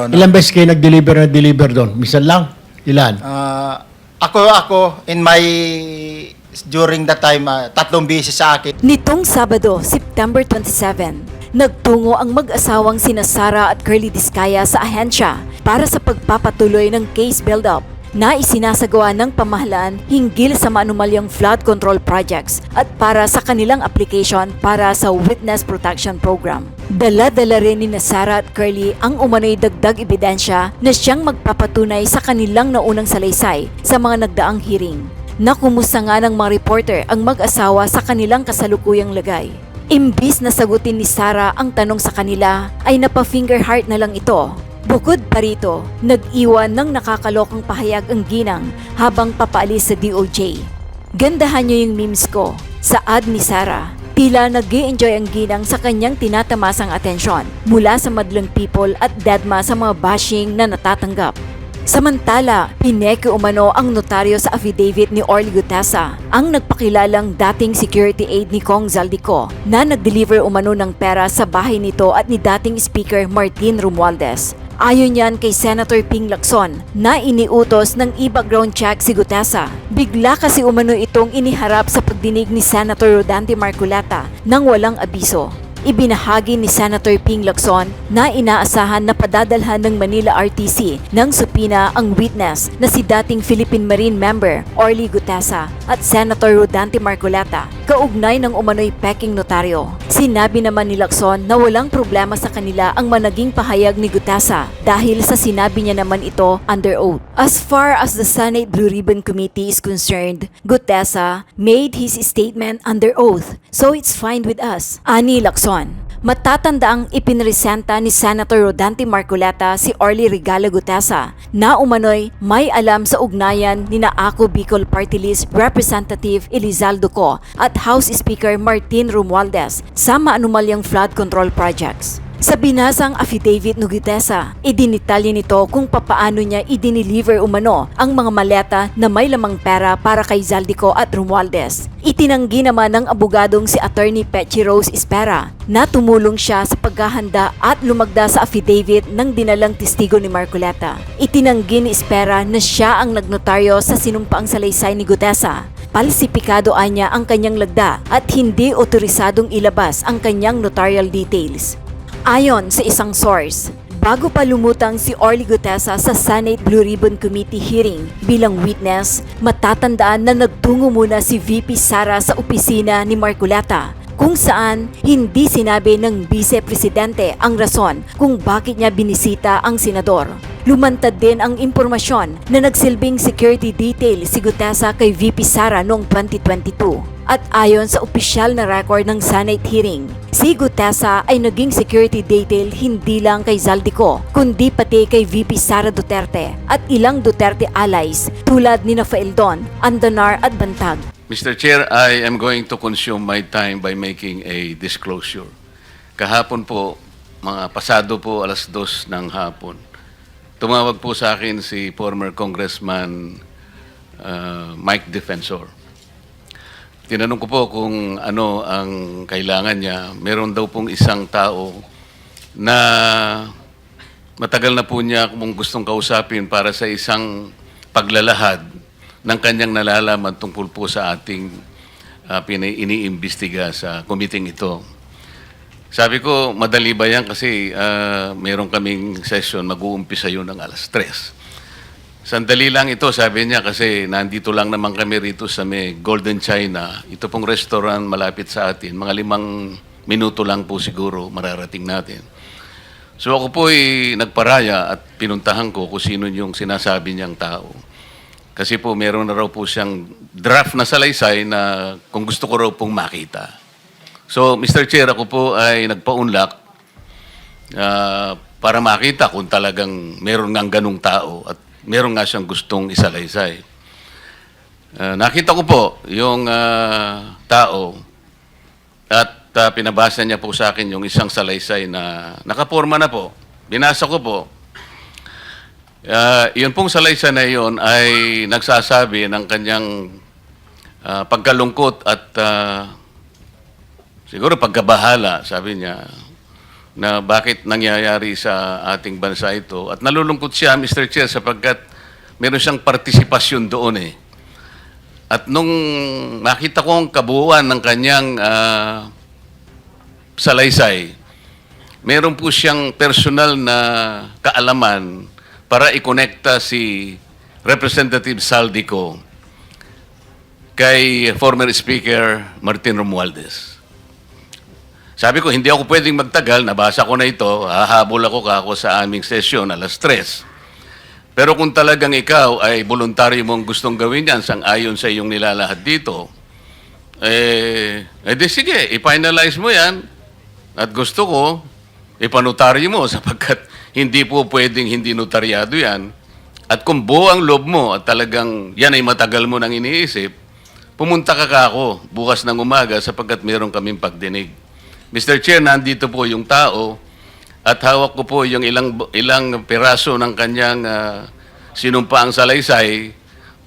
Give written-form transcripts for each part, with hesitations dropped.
Your Honor. Ilang beses kayo nag-deliver doon? Misan lang? Ilan? Ako, during that time, 3 beses sa akin. Nitong Sabado, September 27, nagtungo ang mag-asawang sina Sara at Curly Discaya sa ahensya para sa pagpapatuloy ng case build-up na isinasagawa ng pamahalaan hinggil sa maanumalyang flood control projects at para sa kanilang application para sa Witness Protection Program. Dala-dala rin ni Sara at Curly ang umano'y dagdag ebidensya na siyang magpapatunay sa kanilang naunang salaysay sa mga nagdaang hearing. Nakumusta nga ng mga reporter ang mag-asawa sa kanilang kasalukuyang lagay. Imbis na sagutin ni Sara ang tanong sa kanila, ay napa-finger heart na lang ito. Bukod pa rito, nag-iwan ng nakakalokang pahayag ang ginang habang papaalis sa DOJ. Gandahan niyo yung memes ko. Sa ad ni Sara, tila nag-i-enjoy ang ginang sa kanyang tinatamasang atensyon mula sa madlang people at deadma sa mga bashing na natatanggap. Samantala, pineke umano ang notaryo sa affidavit ni Orly Gutesa, ang nagpakilalang dating security aide ni Kong Zaldico na nag-deliver umano ng pera sa bahay nito at ni dating Speaker Martin Romualdez. Ayon yan kay Senator Ping Lacson na iniutos ng i-background check si Gutesa. Bigla kasi umano itong iniharap sa pagdinig ni Senator Rodante Marcoleta nang walang abiso. Ibinahagi ni Senator Ping Lacson na inaasahan na padadalhan ng Manila RTC ng supina ang witness na si dating Philippine Marine member Orly Gutesa at Senator Rodante Marcoleta kaugnay ng umano'y peking notaryo. Sinabi naman ni Lacson na walang problema sa kanila ang managing pahayag ni Gutesa dahil sa sinabi niya naman ito under oath. As far as the Senate Blue Ribbon Committee is concerned, Gutesa made his statement under oath, so it's fine with us. Ani Lacson. Matatandaang ipinresenta ni Senator Rodante Marcoleta si Orly Regalo Gutesa na umano'y may alam sa ugnayan ni Ako Bicol Party List Representative Elizaldo Co at House Speaker Martin Romualdez sa maanumalyang flood control projects. Sa binasang affidavit ni Gutesa, idinitalye nito kung papaano niya idiniliver umano ang mga maleta na may lamang pera para kay Zaldico at Romualdez. Itinanggi naman ng abogadong si Attorney Pechi Rose Espera na tumulong siya sa paghahanda at lumagda sa affidavit ng dinalang testigo ni Marcoleta. Itinanggi ni Espera na siya ang nagnotaryo sa sinumpaang salaysay ni Gutesa. Palsipikado anya ang kanyang lagda at hindi otorisadong ilabas ang kanyang notarial details. Ayon sa isang source, bago pa lumutang si Orly Gutesa sa Senate Blue Ribbon Committee hearing bilang witness, matatandaan na nagtungo muna si VP Sara sa opisina ni Marcoleta, kung saan hindi sinabi ng Vice Presidente ang rason kung bakit niya binisita ang senador. Lumantad din ang impormasyon na nagsilbing security detail si Gutesa kay VP Sara noong 2022. At ayon sa opisyal na record ng Senate hearing, si Gutesa ay naging security detail hindi lang kay Zaldico, kundi pati kay VP Sara Duterte at ilang Duterte allies tulad ni Faeldon, Andanar at Bantag. Mr. Chair, I am going to consume my time by making a disclosure. Kahapon po, mga pasado po 2:00 ng hapon, tumawag po sa akin si former Congressman Mike Defensor. Tinanong ko po kung ano ang kailangan niya. Meron daw pong isang tao na matagal na po niya kung gustong kausapin para sa isang paglalahad ng kanyang nalalaman tungkol po sa ating iniimbestiga sa committee ito. Sabi ko, madali ba yan kasi meron kaming session, mag-uumpisa yun ng 3:00. Sandali lang ito, sabi niya, kasi nandito lang naman kami rito sa may Golden China. Ito pong restaurant malapit sa atin. Mga 5 minuto lang po siguro mararating natin. So ako po ay nagparaya at pinuntahan ko kung sino yung sinasabi niyang tao. Kasi po meron na raw po siyang draft na salaysay na kung gusto ko raw pong makita. So Mr. Chair, ako po ay nagpaunlak para makita kung talagang meron ngang ganung tao at meron nga siyang gustong isalaysay. Nakita ko po yung tao at pinabasa niya po sa akin yung isang salaysay na nakaporma na po. Binasa ko po. Yun pong salaysay na yun ay nagsasabi ng kanyang pagkalungkot at siguro pagkabahala, sabi niya, na bakit nangyayari sa ating bansa ito. At nalulungkot siya, Mr. Chair, sapagkat meron siyang partisipasyon doon eh. At nung nakita ko ang kabuuan ng kanyang salaysay, meron po siyang personal na kaalaman para ikonekta si Representative Saldico kay former Speaker Martin Romualdez. Sabi ko, hindi ako pwedeng magtagal, nabasa ko na ito, hahabol ako sa aming sesyon, 3:00. Pero kung talagang ikaw ay voluntaryo mong gustong gawin yan, sang-ayon sa iyong nilalahad dito, di sige, i-finalize mo yan. At gusto ko, ipanotaryo mo sapagkat hindi po pwedeng hindi notaryado yan. At kung buo ang loob mo at talagang yan ay matagal mo nang iniisip, pumunta ka ako bukas ng umaga sapagkat meron kaming pagdinig. Mr. Chair, nandito po yung tao at hawak ko po yung ilang piraso ng kanyang sinumpaang salaysay.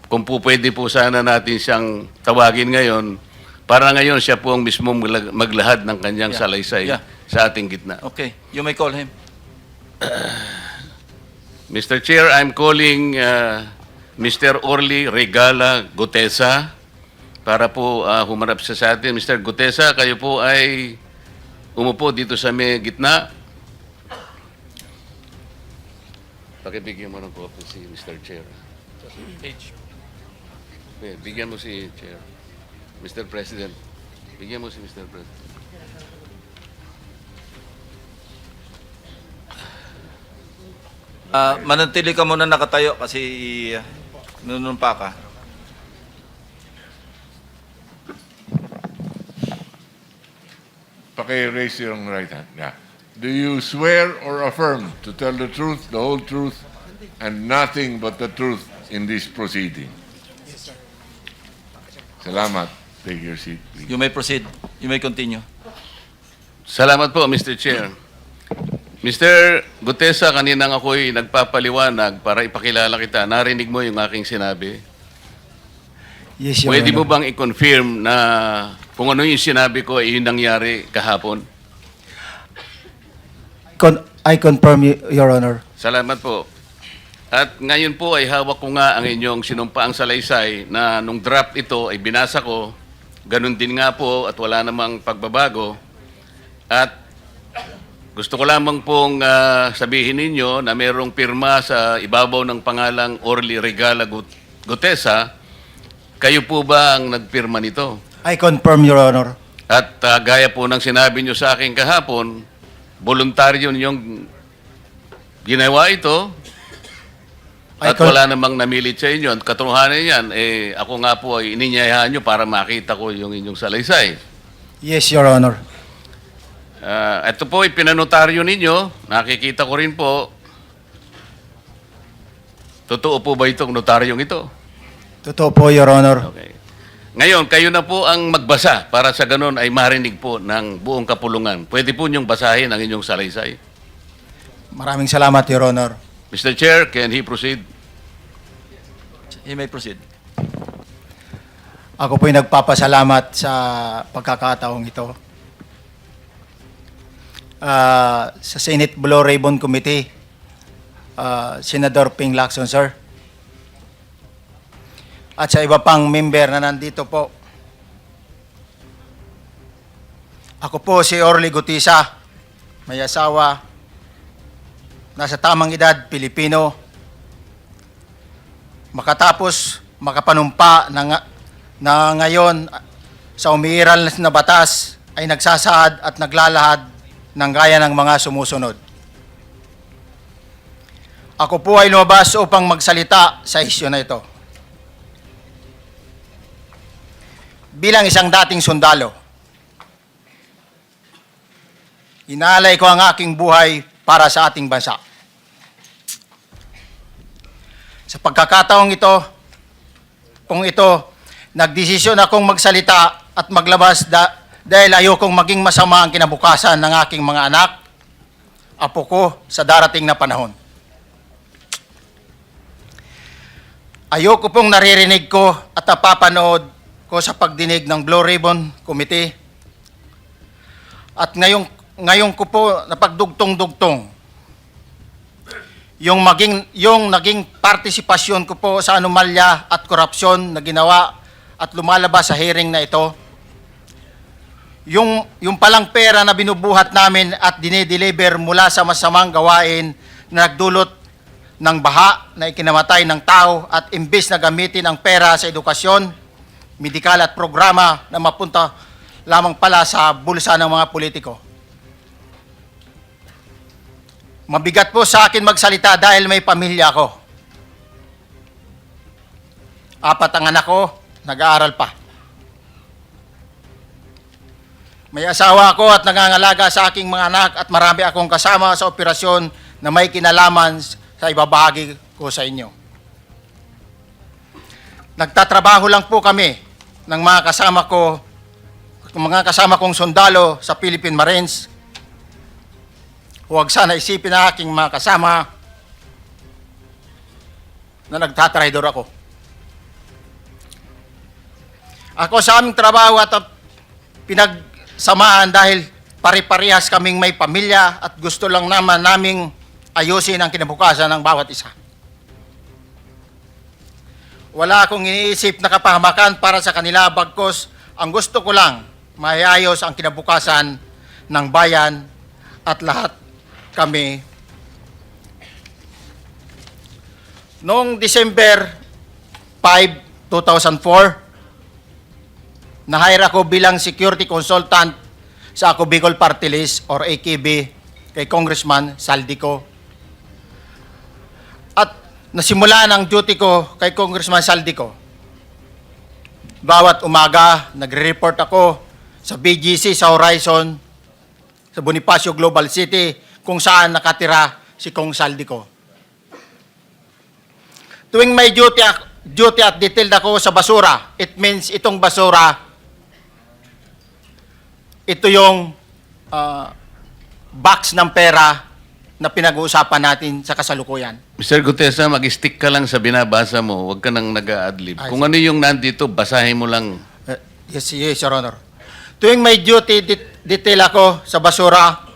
Kung po pwede po sana natin siyang tawagin ngayon, para ngayon siya po ang mismong maglahad ng kanyang salaysay sa ating gitna. Okay, you may call him. Mr. Chair, I'm calling Mr. Orly Regala Gutesa para po humarap siya sa atin. Mr. Gutesa, kayo po ay umupo dito sa may gitna. Pakibigyan mo ng copy si Mr. Chair. Bigyan mo si Chair. Mr. President. Bigyan mo si Mr. President. Manatili ka muna nakatayo kasi nunumpa ka. Raise your right hand. Yeah. Do you swear or affirm to tell the truth, the whole truth, and nothing but the truth in this proceeding? Yes, sir. Salamat. Take your seat, please. You may proceed. You may continue. Salamat po, Mr. Chair. Mr. Gutesa, kaninang ako'y nagpapaliwanag para ipakilala kita. Narinig mo yung aking sinabi. Yes, Your Pwede mo Honor. bang i-confirm na kung ano yung sinabi ko ay yung nangyari kahapon? I confirm, Your Honor. Salamat po. At ngayon po ay hawak ko nga ang inyong sinumpaang salaysay na nung draft ito ay binasa ko. Ganun din nga po at wala namang pagbabago. At gusto ko lamang pong sabihin ninyo na mayroong pirma sa ibabaw ng pangalang Orly Regala Gutesa. Kayo po ba ang nagpirma nito? I confirm, Your Honor. At gaya po ng sinabi nyo sa akin kahapon, voluntaryo yung ginawa ito at wala namang namilit sa inyo. At katotohanan yan, ako nga po ay ininyayahan nyo para makita ko yung inyong salaysay. Yes, Your Honor. Ito po, ipinanotaryo ninyo. Nakikita ko rin po. Totoo po ba itong notaryong ito? Totoo po, Your Honor. Okay. Ngayon, kayo na po ang magbasa para sa ganun ay marinig po ng buong kapulungan. Pwede po niyong basahin ang inyong salaysay. Maraming salamat, Your Honor. Mr. Chair, can he proceed? He may proceed. Ako po'y nagpapasalamat sa pagkakataong ito. Sa Senate Blue Ribbon Committee, Senador Ping Lacson, sir. At sa iba pang member na nandito po. Ako po si Orly Gutesa, may asawa, nasa tamang edad, Pilipino. Makatapos makapanumpa na ngayon sa umiiral na batas ay nagsasaad at naglalahad ng gaya ng mga sumusunod. Ako po ay lumabas upang magsalita sa isyu na ito. Bilang isang dating sundalo, inaalay ko ang aking buhay para sa ating bansa. Sa pagkakataong ito, nagdesisyon akong magsalita at maglabas dahil ayokong maging masama ang kinabukasan ng aking mga anak, apo ko sa darating na panahon. Ayoko pong naririnig ko at napapanood ko sa pagdinig ng Blue Ribbon Committee at ngayong ngayon ko po napagdugtong-dugtong yung naging partisipasyon ko po sa anomalya at korupsyon na ginawa at lumalabas sa hearing na ito. Yung palang pera na binubuhat namin at dinideliver mula sa masamang gawain na nagdulot ng baha na ikinamatay ng tao at imbes na gamitin ang pera sa edukasyon, medikal at programa na mapunta lamang pala sa bulsa ng mga politiko. Mabigat po sa akin magsalita dahil may pamilya ako. 4 ang anak ko, nag-aaral pa. May asawa ako at nangangalaga sa aking mga anak at marami akong kasama sa operasyon na may kinalaman sa ibabahagi ko sa inyo. Nagtatrabaho lang po kami ng mga kasama kong sundalo sa Philippine Marines. Huwag sana isipin na aking mga kasama na nagtatraidor ako. Ako sa aming trabaho at pinagsamahan dahil pare-parehas kaming may pamilya at gusto lang naman naming ayusin ang kinabukasan ng bawat isa. Wala akong iniisip na kapahamakan para sa kanila, bagkus ang gusto ko lang maayos ang kinabukasan ng bayan at lahat kami. Noong December 5, 2004, na-hire ako bilang security consultant sa Ako Bicol Party List or AKB kay Congressman Saldico. At nasimula ng duty ko kay Congressman Saldico. Bawat umaga, nagre-report ako sa BGC sa Horizon, sa Bonifacio Global City, kung saan nakatira si Kong Saldico. Tuwing may duty at detailed ako sa basura, it means itong basura, ito yung box ng pera na pinag-uusapan natin sa kasalukuyan. Mr. Gutesa, mag-stick ka lang sa binabasa mo. Huwag ka nang nag-a-adlib. Kung ano yung nandito, basahin mo lang. Yes, Your Honor. Tuwing may duty detail ako sa basura,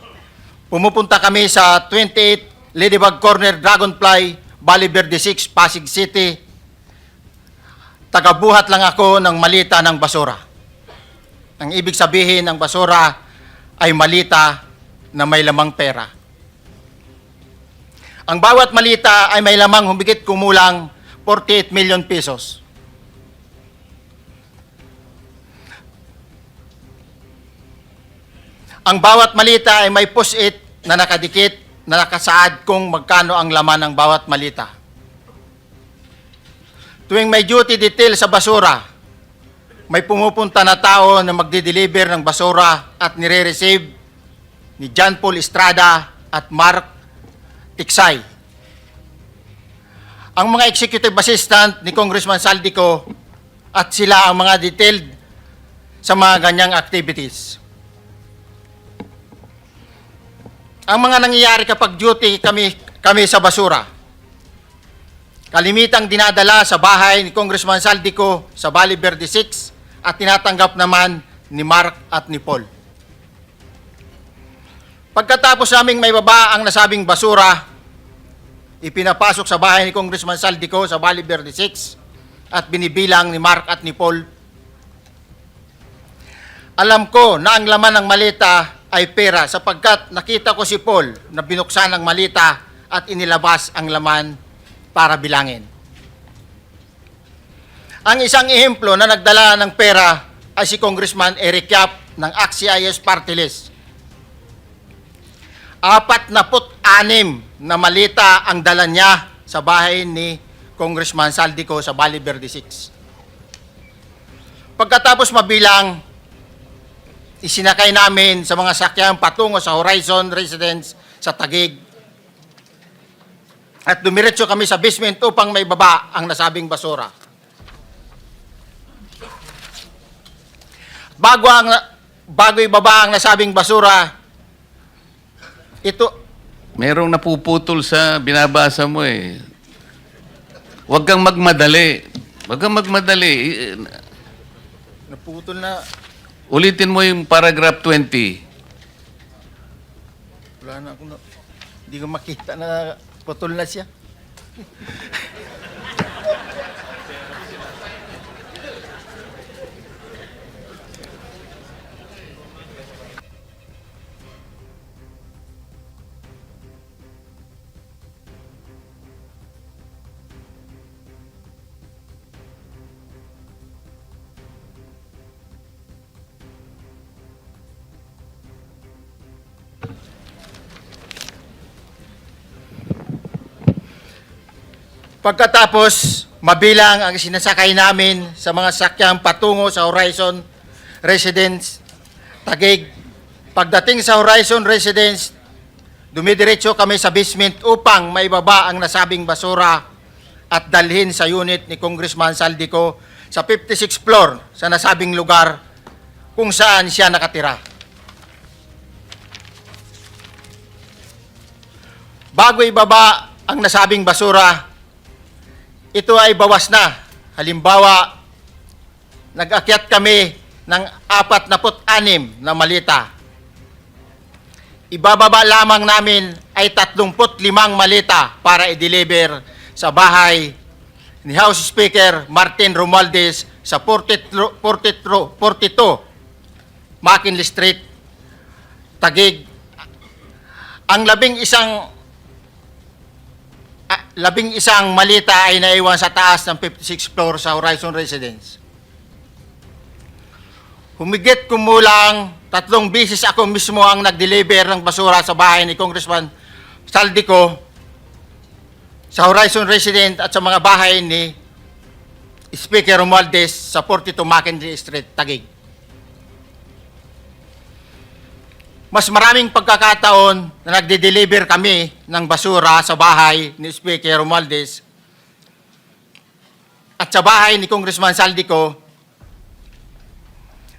pumupunta kami sa 28 Ladybug Corner, Dragonfly, Valle Verde 6, Pasig City. Tagabuhat lang ako ng malita ng basura. Ang ibig sabihin ng basura ay malita na may lamang pera. Ang bawat malita ay may lamang humigit kumulang 48 million pesos. Ang bawat malita ay may post-it na nakadikit na nakasaad kung magkano ang laman ng bawat malita. Tuwing may duty detail sa basura, may pumupunta na tao na magdi-deliver ng basura at nire-receive ni John Paul Estrada at Mark Tiksay. Ang mga executive assistant ni Congressman Saldico at sila ang mga detailed sa mga ganyang activities. Ang mga nangyayari kapag duty kami sa basura, kalimitang dinadala sa bahay ni Congressman Saldico sa Valle Verde 6 at tinatanggap naman ni Mark at ni Paul. Pagkatapos naming may baba ang nasabing basura, ipinapasok sa bahay ni Congressman Saldico sa Valle Verde 6 at binibilang ni Mark at ni Paul. Alam ko na ang laman ng malita ay pera sapagkat nakita ko si Paul na binuksan ang malita at inilabas ang laman para bilangin. Ang isang ehemplo na nagdala ng pera ay si Congressman Eric Yap ng AXIS Party List. 46 na malita ang dala niya sa bahay ni Congressman Saldico sa Valle Verde 6. Pagkatapos mabilang, isinakay namin sa mga sakyan patungo sa Horizon Residence sa Taguig. At dumiretso kami sa basement upang may baba ang nasabing basura. Bago ibaba ang nasabing basura, ito, Merong napuputol sa binabasa mo eh. Huwag kang magmadali. Huwag kang magmadali. naputol na, Ulitin mo yung paragraph 20. Wala na ako hindi ko makita na putol na siya. Pagkatapos, mabilang ang sinasakay namin sa mga sakyang patungo sa Horizon Residence, Taguig. Pagdating sa Horizon Residence, dumidiretso kami sa basement upang maibaba ang nasabing basura at dalhin sa unit ni Congressman Saldico sa 56th floor sa nasabing lugar kung saan siya nakatira. Bago ibaba ang nasabing basura, ito ay bawas na. Halimbawa, nag-akyat kami ng 46 na malita. Ibababa lamang namin ay 35 malita para i-deliver sa bahay ni House Speaker Martin Romualdez sa 42 McKinley Street, Taguig. Ang labing isang malita ay naiwan sa taas ng 56th floor sa Horizon Residence. Humigit kumulang 3 bisis ako mismo ang nag-deliver ng basura sa bahay ni Congressman Saldico, sa Horizon Residence at sa mga bahay ni Speaker Romualdez sa 42 McKinley Street, Taguig. Mas maraming pagkakataon na nagde-deliver kami ng basura sa bahay ni Speaker Romualdez at sa bahay ni Congressman Saldico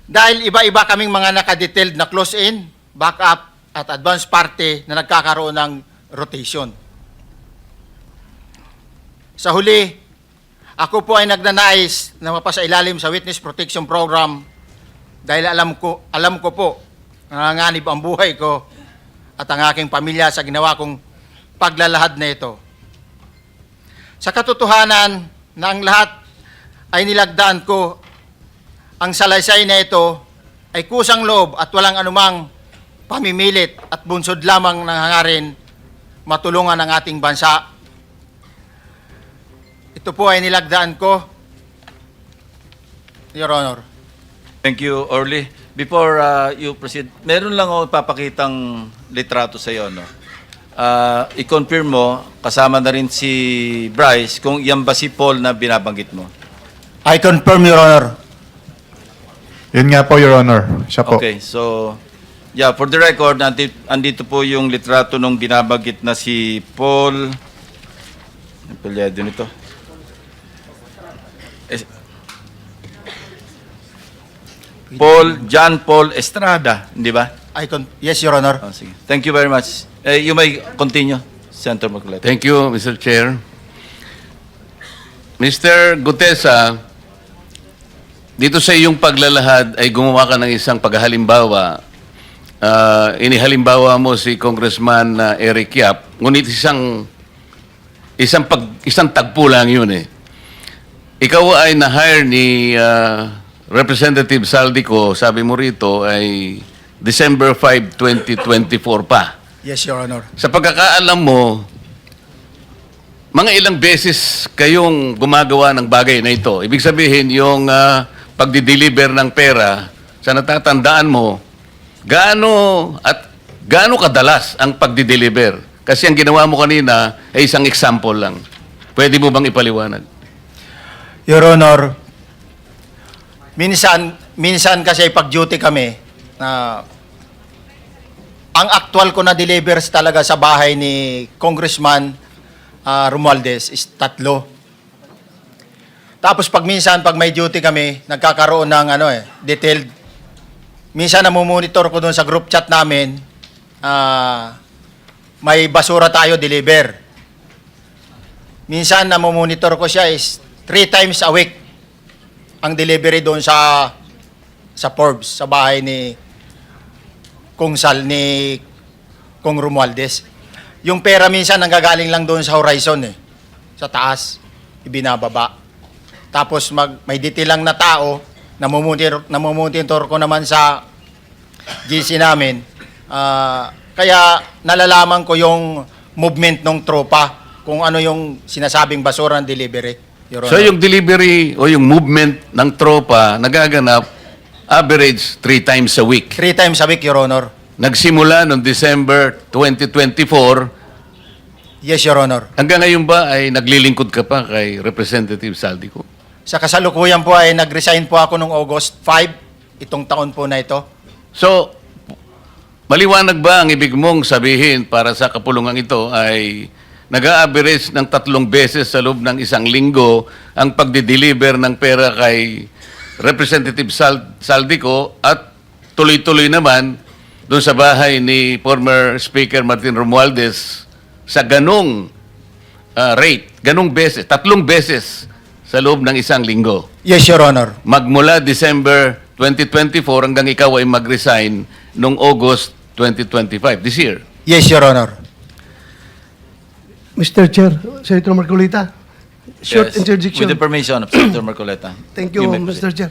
dahil iba-iba kaming mga nakadetailed na close-in, backup at advance party na nagkakaroon ng rotation. Sa huli, ako po ay nagnanais na mapasailalim sa Witness Protection Program dahil alam ko po nanganganib ang buhay ko at ang aking pamilya sa ginawa kong paglalahad na ito. Sa katotohanan na ang lahat ay nilagdaan ko, ang salaysay na ito ay kusang loob at walang anumang pamimilit at bunsod lamang ng hangarin matulungan ang ating bansa. Ito po ay nilagdaan ko, Your Honor. Thank you, Orly. Before you proceed, meron lang ako ipapakitang litrato sa iyo, no? I-confirm mo, kasama na rin si Bryce, kung yan ba si Paul na binabanggit mo. I confirm, Your Honor. Yun nga po, Your Honor. Siya po. Okay, so, yeah, for the record, andito po yung litrato nung binabanggit na si Paul. Ang palyado nito. John Paul Estrada, di ba? Yes, Your Honor. Oh, sige. Thank you very much. You may continue, Senator Marcoleta. Thank you, Mr. Chair. Mr. Gutesa, dito sa iyong paglalahad ay gumawa ka ng isang paghalimbawa. Inihalimbawa mo si Congressman Eric Yap, ngunit isang tagpo lang yun eh. Ikaw ay na-hire ni Representative Saldico, sabi mo rito, ay December 5, 2024 pa. Yes, Your Honor. Sa pagkakaalam mo, mga ilang beses kayong gumagawa ng bagay na ito. Ibig sabihin, yung pagdi-deliver ng pera, sa natatandaan mo, gaano kadalas ang pagdi-deliver? Kasi ang ginawa mo kanina ay isang example lang. Pwede mo bang ipaliwanag? Your Honor, minsan kasi pag-duty kami, ang actual ko na delivers talaga sa bahay ni Congressman Romualdez is 3. Tapos pag may duty kami, nagkakaroon ng detailed. Minsan namumonitor ko doon sa group chat namin, may basura tayo deliver. Minsan namumonitor ko siya is 3 times a week ang delivery doon sa Forbes, sa bahay ni Pong Romualdez. Yung pera minsan nanggagaling lang doon sa horizon eh. Sa taas, ibinababa. Tapos may detail lang na tao, namumonitor ko naman sa GC namin. Kaya nalalaman ko yung movement ng tropa, kung ano yung sinasabing basura ng delivery. Your So Honor. yung delivery o yung movement ng tropa nagaganap average 3 times a week. 3 times a week, Your Honor. Nagsimula noong December 2024, Yes, Your Honor. hanggang ngayon ba ay naglilingkod ka pa kay Representative Saldico? Sa kasalukuyan po ay nag-resign po ako noong August 5, itong taon po na ito. So, maliwanag ba ang ibig mong sabihin para sa kapulungan ito ay nag-a-average ng 3 beses sa loob ng 1 linggo ang pagdi-deliver ng pera kay Representative Saldico at tuloy-tuloy naman doon sa bahay ni former Speaker Martin Romualdez sa ganong rate, ganong beses, 3 beses sa loob ng 1 linggo. Yes, Your Honor. Magmula December 2024 hanggang ikaw ay mag-resign noong August 2025, this year. Yes, Your Honor. Mr. Chair, Senator Marcolita, short Yes. interjection. With the permission of Senator Marcoleta. Thank you, may proceed. Mr. Chair.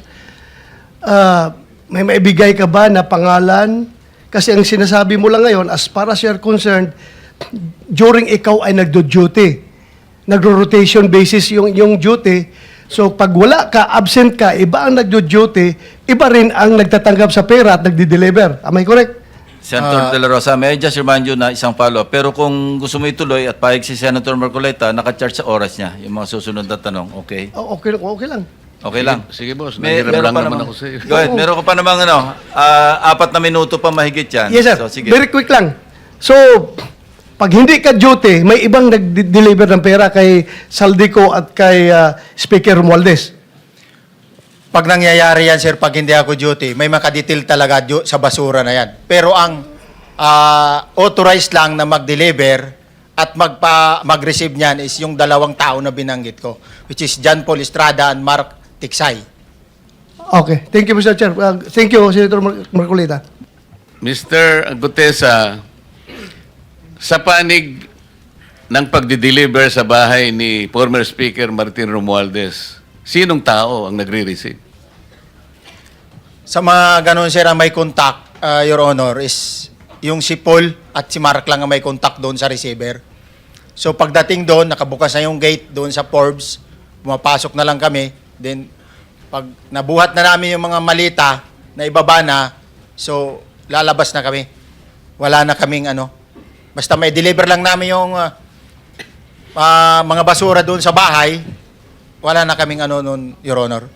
May maibigay ka ba na pangalan? Kasi ang sinasabi mo lang ngayon, as far as you're concerned, during ikaw ay nagdo-duty, nagro-rotation basis yung duty. So pag wala ka, absent ka, iba ang nagdo-duty, iba rin ang nagtatanggap sa pera at nagdi-deliver. Am I correct? Senator De La Rosa, may I just remind you na isang follow-up. Pero kung gusto mo ituloy at pahig si Senator Marcoleta, naka-charge sa oras niya yung mga susunod na tanong. Okay? Okay lang. Okay lang. Sige, boss. May- Nangiram meron lang pa naman namang- ako sa iyo. Go ahead. Meron ka pa namang 4 na minuto pa mahigit yan. Yes, sir. So, sige. Very quick lang. So, pag hindi ka duty, may ibang nag-deliver ng pera kay Saldico at kay Speaker Romualdez. Pag nangyayari yan, sir, pag hindi ako duty, may makadetail talaga sa basura na yan. Pero ang authorized lang na mag-deliver at mag-receive niyan is yung 2 tao na binanggit ko, which is John Paul Estrada and Mark Tiksay. Okay. Thank you, Mr. Chair. Thank you, Senator Marcolita. Mr. Gutesa, sa panig ng pagdi-deliver sa bahay ni former Speaker Martin Romualdez, sinong tao ang nagre-receive? Sa mga ganun, sir, ang may contact, Your Honor, is yung si Paul at si Mark lang ang may contact doon sa receiver. So pagdating doon, nakabukas na yung gate doon sa Forbes, pumapasok na lang kami. Then, pag nabuhat na namin yung mga malita na ibaba na, so lalabas na kami. Wala na kaming basta may deliver lang namin yung mga basura doon sa bahay, wala na kaming noon, Your Honor.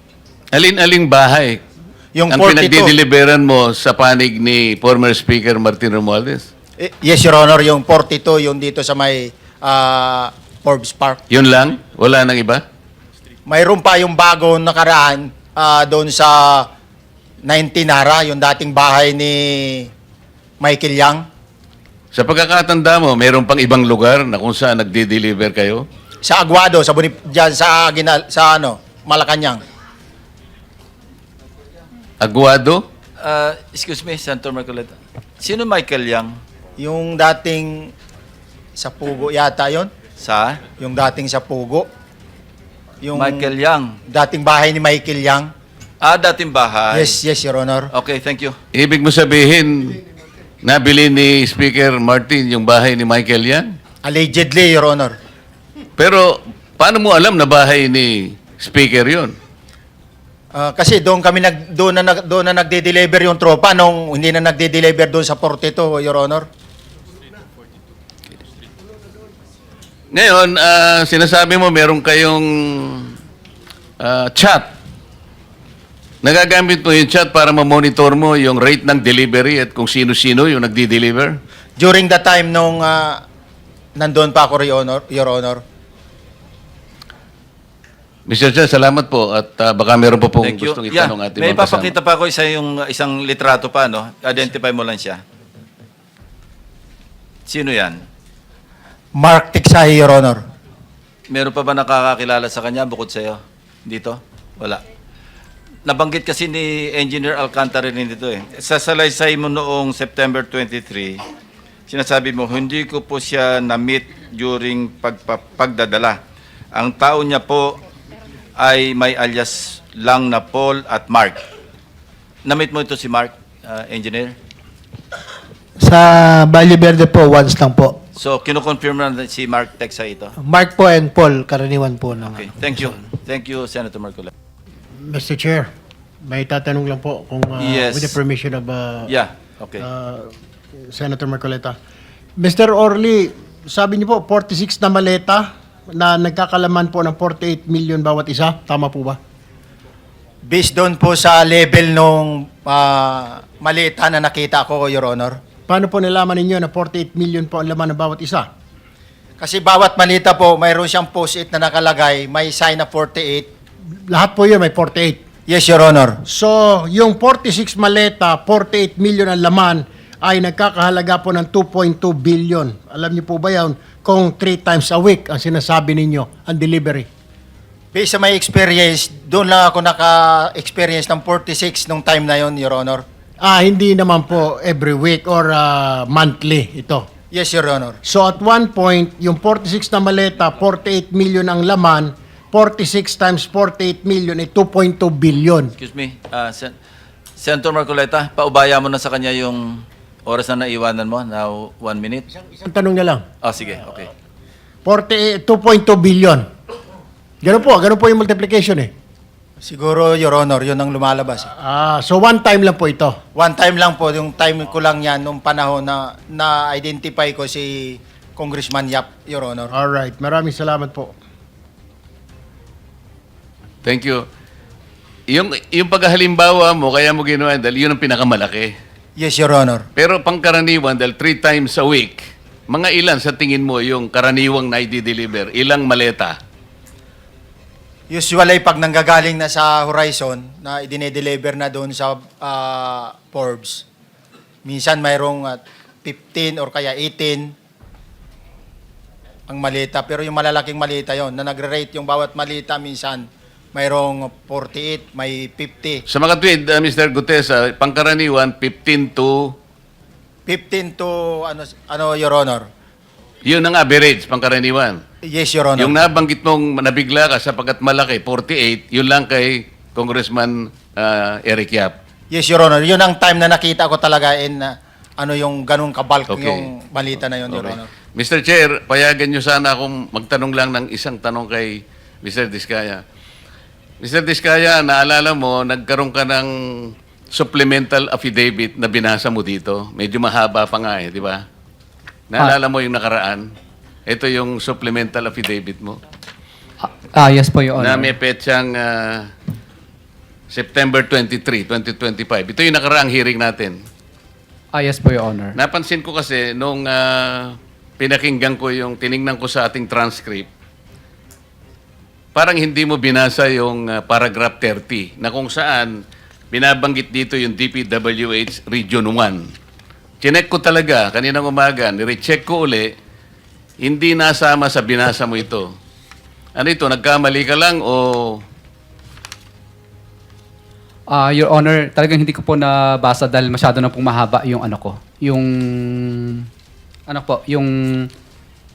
Alin-aling bahay Yung ang 42. pinagdi-deliveran mo sa panig ni former Speaker Martin Romualdez? Yes, Your Honor, yung 42, yung dito sa may Forbes Park. Yun lang? Wala nang iba? Mayroon pa yung bagong nakaraan doon sa 19 Nara, yung dating bahay ni Michael Yang. Sa pagkakatanda mo, mayroon pang ibang lugar na kung saan nagdi-deliver kayo? Sa Aguado, dyan sa Malacanang. Aguado? Excuse me, Senator Marcoleta. Sino Michael Yang? Yung dating sa Pugo yata yon, Sa? yung dating sa Pugo. Yung Michael Yang. dating bahay ni Michael Yang. Dating bahay. Yes, Your Honor. Okay, thank you. Ibig mo sabihin, nabili ni Speaker Martin yung bahay ni Michael Yan? Allegedly, Your Honor. Pero paano mo alam na bahay ni Speaker yon? Kasi doon na nagde-deliver yung tropa nung hindi na nagde-deliver doon sa 42, Your Honor. Ngayon, sinasabi mo meron kayong chat. Nagagamit mo yung chat para ma-monitor mo yung rate ng delivery at kung sino-sino yung nagdi-deliver? During the time nung nandun pa ako, Your Honor. Mr. Chair, salamat po at baka meron po pong Thank you. gustong itanong ating May mga kasama. papakita pa ako isang litrato pa, no? Identify mo lang siya. Sino yan? Mark Tiksay, Your Honor. Meron pa ba nakakakilala sa kanya bukod sa'yo? Dito? Wala. Nabanggit kasi ni Engineer Alcantara rin dito eh. Sa salaysay mo noong September 23, sinasabi mo, hindi ko po siya na-meet during pagdadala. Ang tao niya po ay may alias lang na Paul at Mark. Na-meet mo ito si Mark, engineer? Sa Valle Verde po, once lang po. So, kinukonfirm na si Mark Texa ito. Mark po and Paul, karaniwan po ng Okay, thank you. Thank you, Senator Marcoleta. Mr. Chair, may tatanong lang po kung Yes. with the permission of Yeah, okay. Senator Marcoleta. Mr. Orly, sabi niyo po 46 na maleta na nagkakalaman po ng 48 million bawat isa. Tama po ba? Based doon po sa level nung malita na nakita ko, Your Honor. Paano po nalaman ninyo na 48 million po ang laman ng bawat isa? Kasi bawat malita po, mayroon siyang post-it na nakalagay, may sign na 48. Lahat po yun may 48. Yes, Your Honor. So, yung 46 maleta, 48 million ang laman, ay nagkakahalaga po ng 2.2 billion. Alam niyo po ba yan kung 3 times a week ang sinasabi ninyo ang delivery? Based sa my experience, doon lang ako naka-experience ng 46 nung time na yon, Your Honor. Hindi naman po every week or monthly ito. Yes, Your Honor. So at one point, yung 46 na maleta, 48 million ang laman, 46 times 48 million ay 2.2 billion. Excuse me, Senator Marcoleta, paubaya mo na sa kanya yung oras na naiwanan mo. Now, 1 minute. Isang tanong na lang. Sige, okay. 2.2 billion. Ganun po yung multiplication eh. Siguro, Your Honor, yun ang lumalabas. So one time lang po ito. One time lang po, yung time ko lang yan, nung panahon na na-identify ko si Congressman Yap, Your Honor. Alright, maraming salamat po. Thank you. Yung paghalimbawa mo, kaya mo ginawa, dahil yun ang pinakamalaki. Yes, Your Honor. Pero pangkaraniwan, dahil 3 times a week, mga ilan sa tingin mo yung karaniwang na i-deliver? Ilang maleta? Usually, pag nanggagaling na sa Horizon, na idine-deliver na doon sa Forbes, minsan mayroong 15 or kaya 18 ang malita. Pero yung malalaking malita yon na nagre-rate yung bawat malita minsan, mayroong 48, may 50. Sa mga tweet, Mr. Gutesa, pangkaraniwan, 15 to... 15 to, Your Honor? Yun ang average, pangkaraniwan. Yes, Your Honor. Yung nabanggit mong nabigla ka sapagkat malaki, 48, yun lang kay Congressman Eric Yap. Yes, Your Honor. Yun ang time na nakita ko talaga yung ganung kabalk Okay. yung balita na yun, Your Okay. Honor. Mr. Chair, payagan nyo sana akong magtanong lang ng isang tanong kay Mr. Diskaya. Mr. Diskaya, naalala mo, nagkaroon ka ng supplemental affidavit na binasa mo dito. Medyo mahaba pa nga di ba? Naalala mo yung nakaraan? Ito yung supplemental affidavit mo. Yes po, Your Na Honor. may petsang September 23, 2025. Ito yung nakaraang hearing natin. Yes po, Your Honor. Napansin ko kasi nung pinakinggan ko yung tiningnan ko sa ating transcript, parang hindi mo binasa yung paragraph 30 na kung saan binabanggit dito yung DPWH Region 1. Chinek ko talaga kaninang umaga, nirecheck ko uli, hindi nasama sa binasa mo ito. Ano ito, nagkamali ka lang o... Your Honor, talagang hindi ko po nabasa dahil masyado na pong mahaba yung ano ko. Yung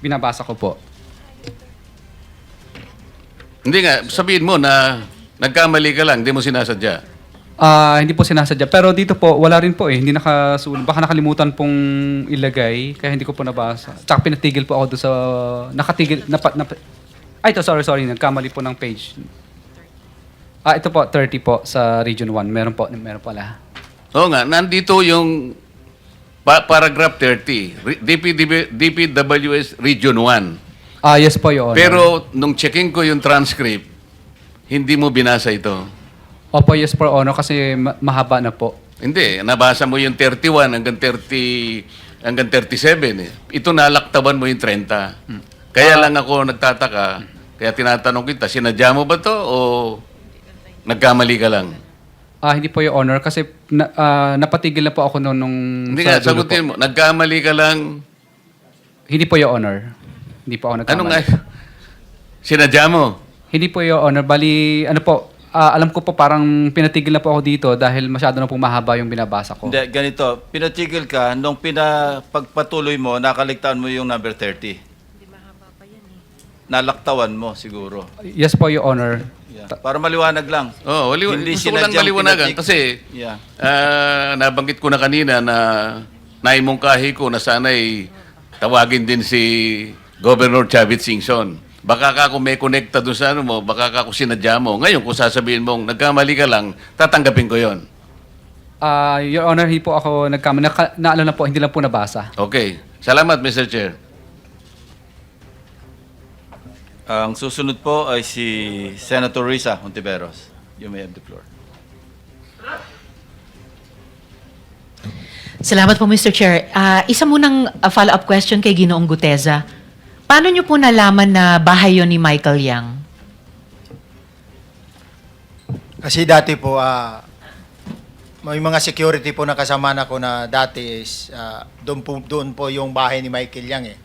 binabasa ko po. Hindi nga, sabihin mo na nagkamali ka lang, hindi mo sinasadya. Hindi po sinasadya. Pero dito po, wala rin po eh. Hindi nakasulat. Baka nakalimutan pong ilagay, kaya hindi ko po nabasa. Tsaka pinatigil po ako doon sa... Nakatigil... ito, sorry. Nagkamali po ng page. Ito po, 30 po sa Region 1. Meron pala. Oo nga, nandito yung paragraph 30, DPWS Region 1. Yes po, Your Honor. Pero nung checking ko yung transcript, hindi mo binasa ito. Opo, yes po, Your Honor, kasi mahaba na po. Hindi, nabasa mo yung 31 hanggang 37. Eh. Ito nalaktaban mo yung 30. Kaya lang ako nagtataka, kaya tinatanong kita, sinadya mo ba to o nagkamali ka lang? Hindi po, Your Honor, kasi napatigil na po ako noon nung... Hindi sa nga, dulo sagutin po. mo, nagkamali ka lang. Hindi po, Your Honor. Hindi po ako nagkamali. Ano nga? Sinadya mo? Hindi po, Your Honor. Bali, ano po, alam ko po parang pinatigil na po ako dito dahil masyado na po mahaba yung binabasa ko. Hindi, ganito. Pinatigil ka, nung pagpatuloy mo, nakaligtaan mo yung number 30. Nalaktawan mo, siguro. Yes po, Your Honor. Yeah. Para maliwanag lang. Oh, Hindi gusto ko lang sinadyang maliwanagan pinatig- kasi Yeah. nabanggit ko na kanina na naimungkahi ko na sana'y tawagin din si Governor Chavit Singson. Baka ka kung may connecta doon sa ano mo, baka ka kung sinadya mo. Ngayon, kung sasabihin mong nagkamali ka lang, tatanggapin ko yon. Your Honor, hindi po ako nagkamali. Naalala po, hindi lang po nabasa. Okay. Salamat, Mr. Chair. Ang susunod po ay si Senator Risa Hontiveros. You may have the floor. Salamat po, Mr. Chair. Isa munang follow-up question kay Ginoong Guteza. Paano niyo po nalaman na bahay yon ni Michael Yang? Kasi dati po, may mga security po na kasama na ko na dati is doon po yung bahay ni Michael Yang eh.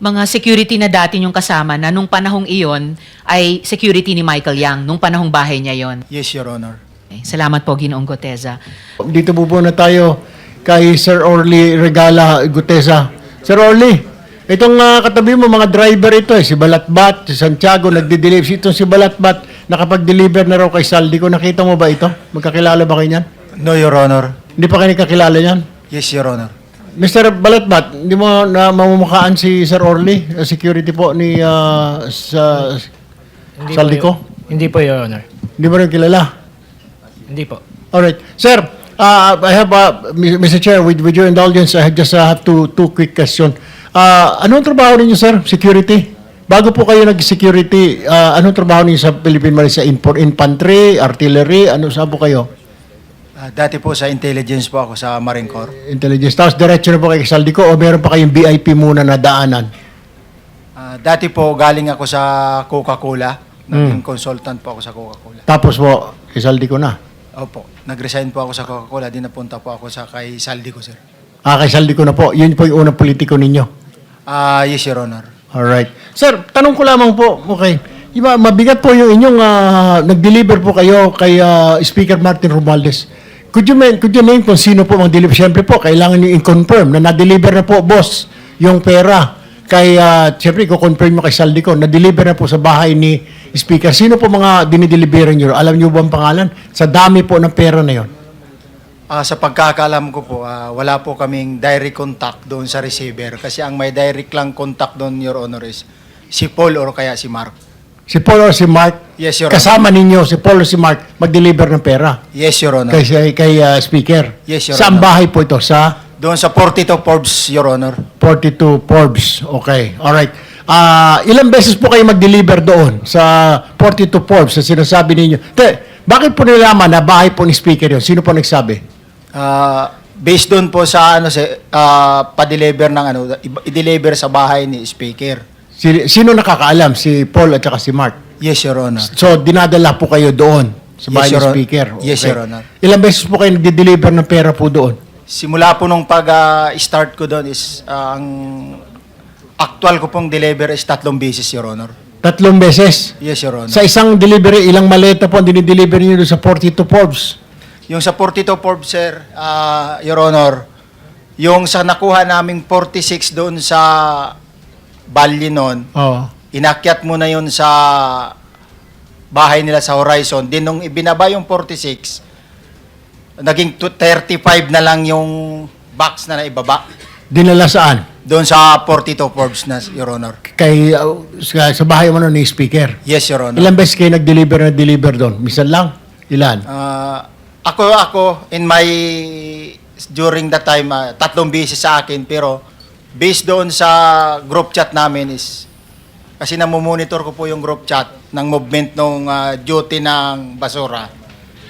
Mga security na dati niyong kasama na nung panahong iyon ay security ni Michael Yang, nung panahong bahay niya yon. Yes, Your Honor. Okay. Salamat po, Ginoong Guteza. Dito po na tayo kay Sir Orly Regala Gutesa. Sir Orly, itong katabi mo, mga driver ito si Balatbat, si Santiago, nagdi-deliver. Itong si Balatbat, nakapag-deliver na raw kay Saldi ko. Nakita mo ba ito? Magkakilala ba kayo niyan? No, Your Honor. Hindi pa kayo nakakilala niyan? Yes, Your Honor. Mr. Balatbat, hindi mo na mamumukhaan si Sir Orly, security po ni Saldi ko? Hindi po, Your Honor. Hindi mo rin kilala? Hindi po. Alright. Sir, I have, Mr. Chair, with your indulgence, I just have two quick questions. Anong trabaho ninyo, sir? Security? Bago po kayo nag-security, anong trabaho ninyo sa Philippine Marine? Sa infantry, artillery, ano saan po kayo? Dati po sa intelligence po ako sa Marine Corps. Intelligence. Tapos diretso na po kay Saldico o meron pa kayong VIP muna na daanan? Dati po galing ako sa Coca-Cola. Naging consultant po ako sa Coca-Cola. Tapos po, kay Saldico na? Opo. Nag-resign po ako sa Coca-Cola. Di napunta po ako sa kay Saldico, sir. Kay Saldico na po. Yun po yung unang politiko ninyo? Yes, Your Honor. Alright. Sir, tanong ko lamang po, okay. Iba, mabigat po yung inyong nag-deliver po kayo kay Speaker Martin Romualdez. Could you name kung sino po mag-deliver? Siyempre po, kailangan nyo i-confirm na na-deliver na po, boss, yung pera. Kay, siyempre, i-confirm mo kay Saldico, na-deliver na po sa bahay ni Speaker. Sino po mga dinideliveran nyo? Alam nyo ba ang pangalan? Sa dami po ng pera na yon. Sa pagkakaalam ko po, wala po kaming direct contact doon sa receiver. Kasi ang may direct lang contact doon, Your Honor, is si Paul or kaya si Mark. Si Paul or si Mark? Yes, Your Honor. Kasama ninyo, si Paul or si Mark, mag-deliver ng pera? Yes, Your Honor. Kay Speaker? Yes, Your Saan Honor. bahay po ito? Sa Doon sa 42 Forbes, Your Honor. 42 Forbes. Okay. Alright. Ilang beses po kayo mag-deliver doon sa 42 Forbes na sinasabi ninyo? Bakit po nalaman na bahay po ni Speaker yun? Sino po nagsabi? Based doon po sa pa-deliver ng i-deliver sa bahay ni Speaker. Sino nakakaalam? Si Paul at saka si Mark? Yes, Your Honor. So, dinadala po kayo doon sa bahay Yes, ni Your Honor. Speaker? Yes, Your Honor. Ilang beses po kayo nag-deliver ng pera po doon? Simula po nung pag-start ko doon is ang actual ko pong deliver is 3 beses, Your Honor. 3 beses? Yes, Your Honor. Sa isang delivery, ilang maleta po ang dinideliver niyo doon sa 42 Forbes? Yung sa 42 Forbes, sir, Your Honor, yung sa nakuha naming 46 doon sa Bali noon, Oo. inakyat mo na yun sa bahay nila sa Horizon. Din nung ibinaba yung 46, naging 35 na lang yung box na naibaba. Dinala saan? Doon sa 42 Forbes na, Your Honor. Kay, sa bahay mo ni Speaker? Yes, Your Honor. Ilang beses kayo nag-deliver doon? Misan lang? Ilan? Ako, during that time, 3 beses sa akin, pero based doon sa group chat namin is, kasi namumonitor ko po yung group chat ng movement ng duty ng basura.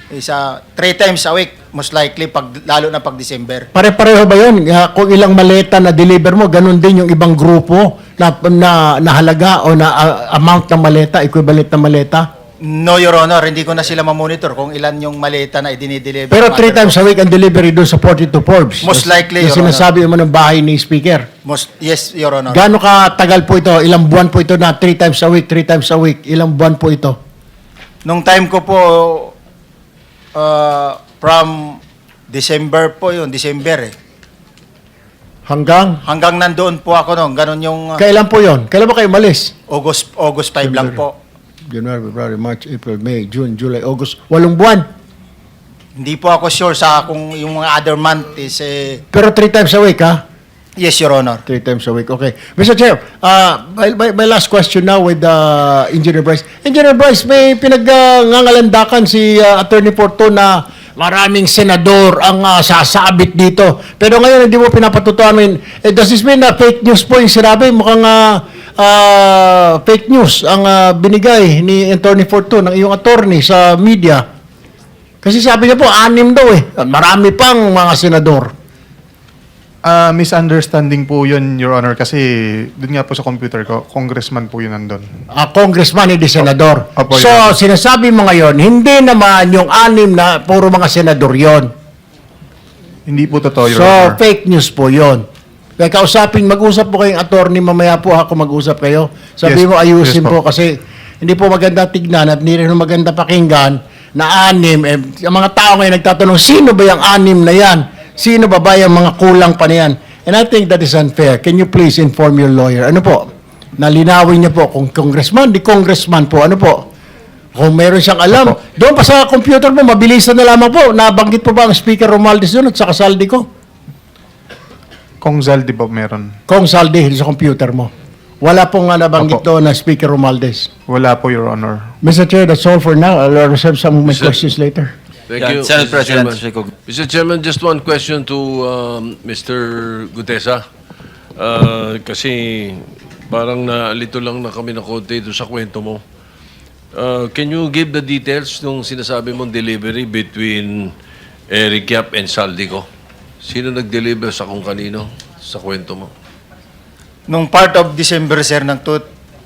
Is 3 times a week, most likely, lalo na pag December. Pare-pareho ba yun? Kung ilang maleta na deliver mo, ganun din yung ibang grupo na halaga o na amount ng maleta, equivalent na maleta? No, Your Honor, hindi ko na sila mamonitor kung ilan yung maleta na idinideliver. Pero 3 times a week ang delivery doon sa 42 Forbes. Most likely, Yung Your Honor. sinasabi mo ng bahay ni Speaker. Yes, Your Honor. Gaano ka tagal po ito? Ilang buwan po ito na 3 times a week, 3 times a week? Ilang buwan po ito? Nung time ko po, from December po yun, December eh. Hanggang? Hanggang nandoon po ako noon, ganun yung Kailan po yon? Kailan ba kayo malis? August 5 lang po. January, February, March, April, May, June, July, August. 8 buwan. Hindi po ako sure sa kung yung mga other month is Pero 3 times a week, ha? yes, Your Honor. 3 times a week. Okay. Mr. Chair, my last question now with Engineer Bryce. Engineer Bryce, may pinag-ngangalandakan si Attorney Porto na maraming senador ang sasabit dito. Pero ngayon, hindi mo pinapatutuan. Does this mean na fake news po yung sinabi? Mukhang fake news ang binigay ni Attorney Porto ng iyong attorney sa media. Kasi sabi niya po, 6 daw eh. Marami pang mga senador. Misunderstanding po yun, Your Honor, kasi dun nga po sa computer ko, congressman po yun nandun. Congressman, hindi senador. Opo, So, yun. sinasabi mo ngayon, hindi naman yung 6 na puro mga senador yon. Hindi po totoo, Your So, Honor. fake news po yon. Kaya mag-usap po kayong attorney, mamaya po ako mag-usap kayo. Sabi Yes, mo, ayusin yes po. po. Kasi hindi po maganda tignan at hindi rin maganda pakinggan na 6. Ang mga tao ngayon nagtatanong, sino ba yung 6 na yan? Sino ba yung mga kulang pa na yan? And I think that is unfair. Can you please inform your lawyer? Ano po? Nalinawin niya po kung congressman, di congressman po. Ano po? Kung meron siyang alam. Doon pa sa computer mo, mabilisan na lamang po. Nabanggit po ba ang Speaker Romualdez doon at saka saldi ko? Kung Zaldi ba meron? Kung saldi sa computer mo. Wala pong nabanggit Opo. doon na Speaker Romualdez. Wala po, Your Honor. Mr. Chair, that's all for now. I'll reserve some of my questions later. Thank you, Senate President. Mr. Chairman, just one question to Mr. Gutesa. Kasi parang naalito lang na kami na konti doon sa kwento mo. Can you give the details nung sinasabi mong delivery between Eric Yap and Saldico? Sino nag-deliver sa kung kanino sa kwento mo? Nung part of December, sir, ng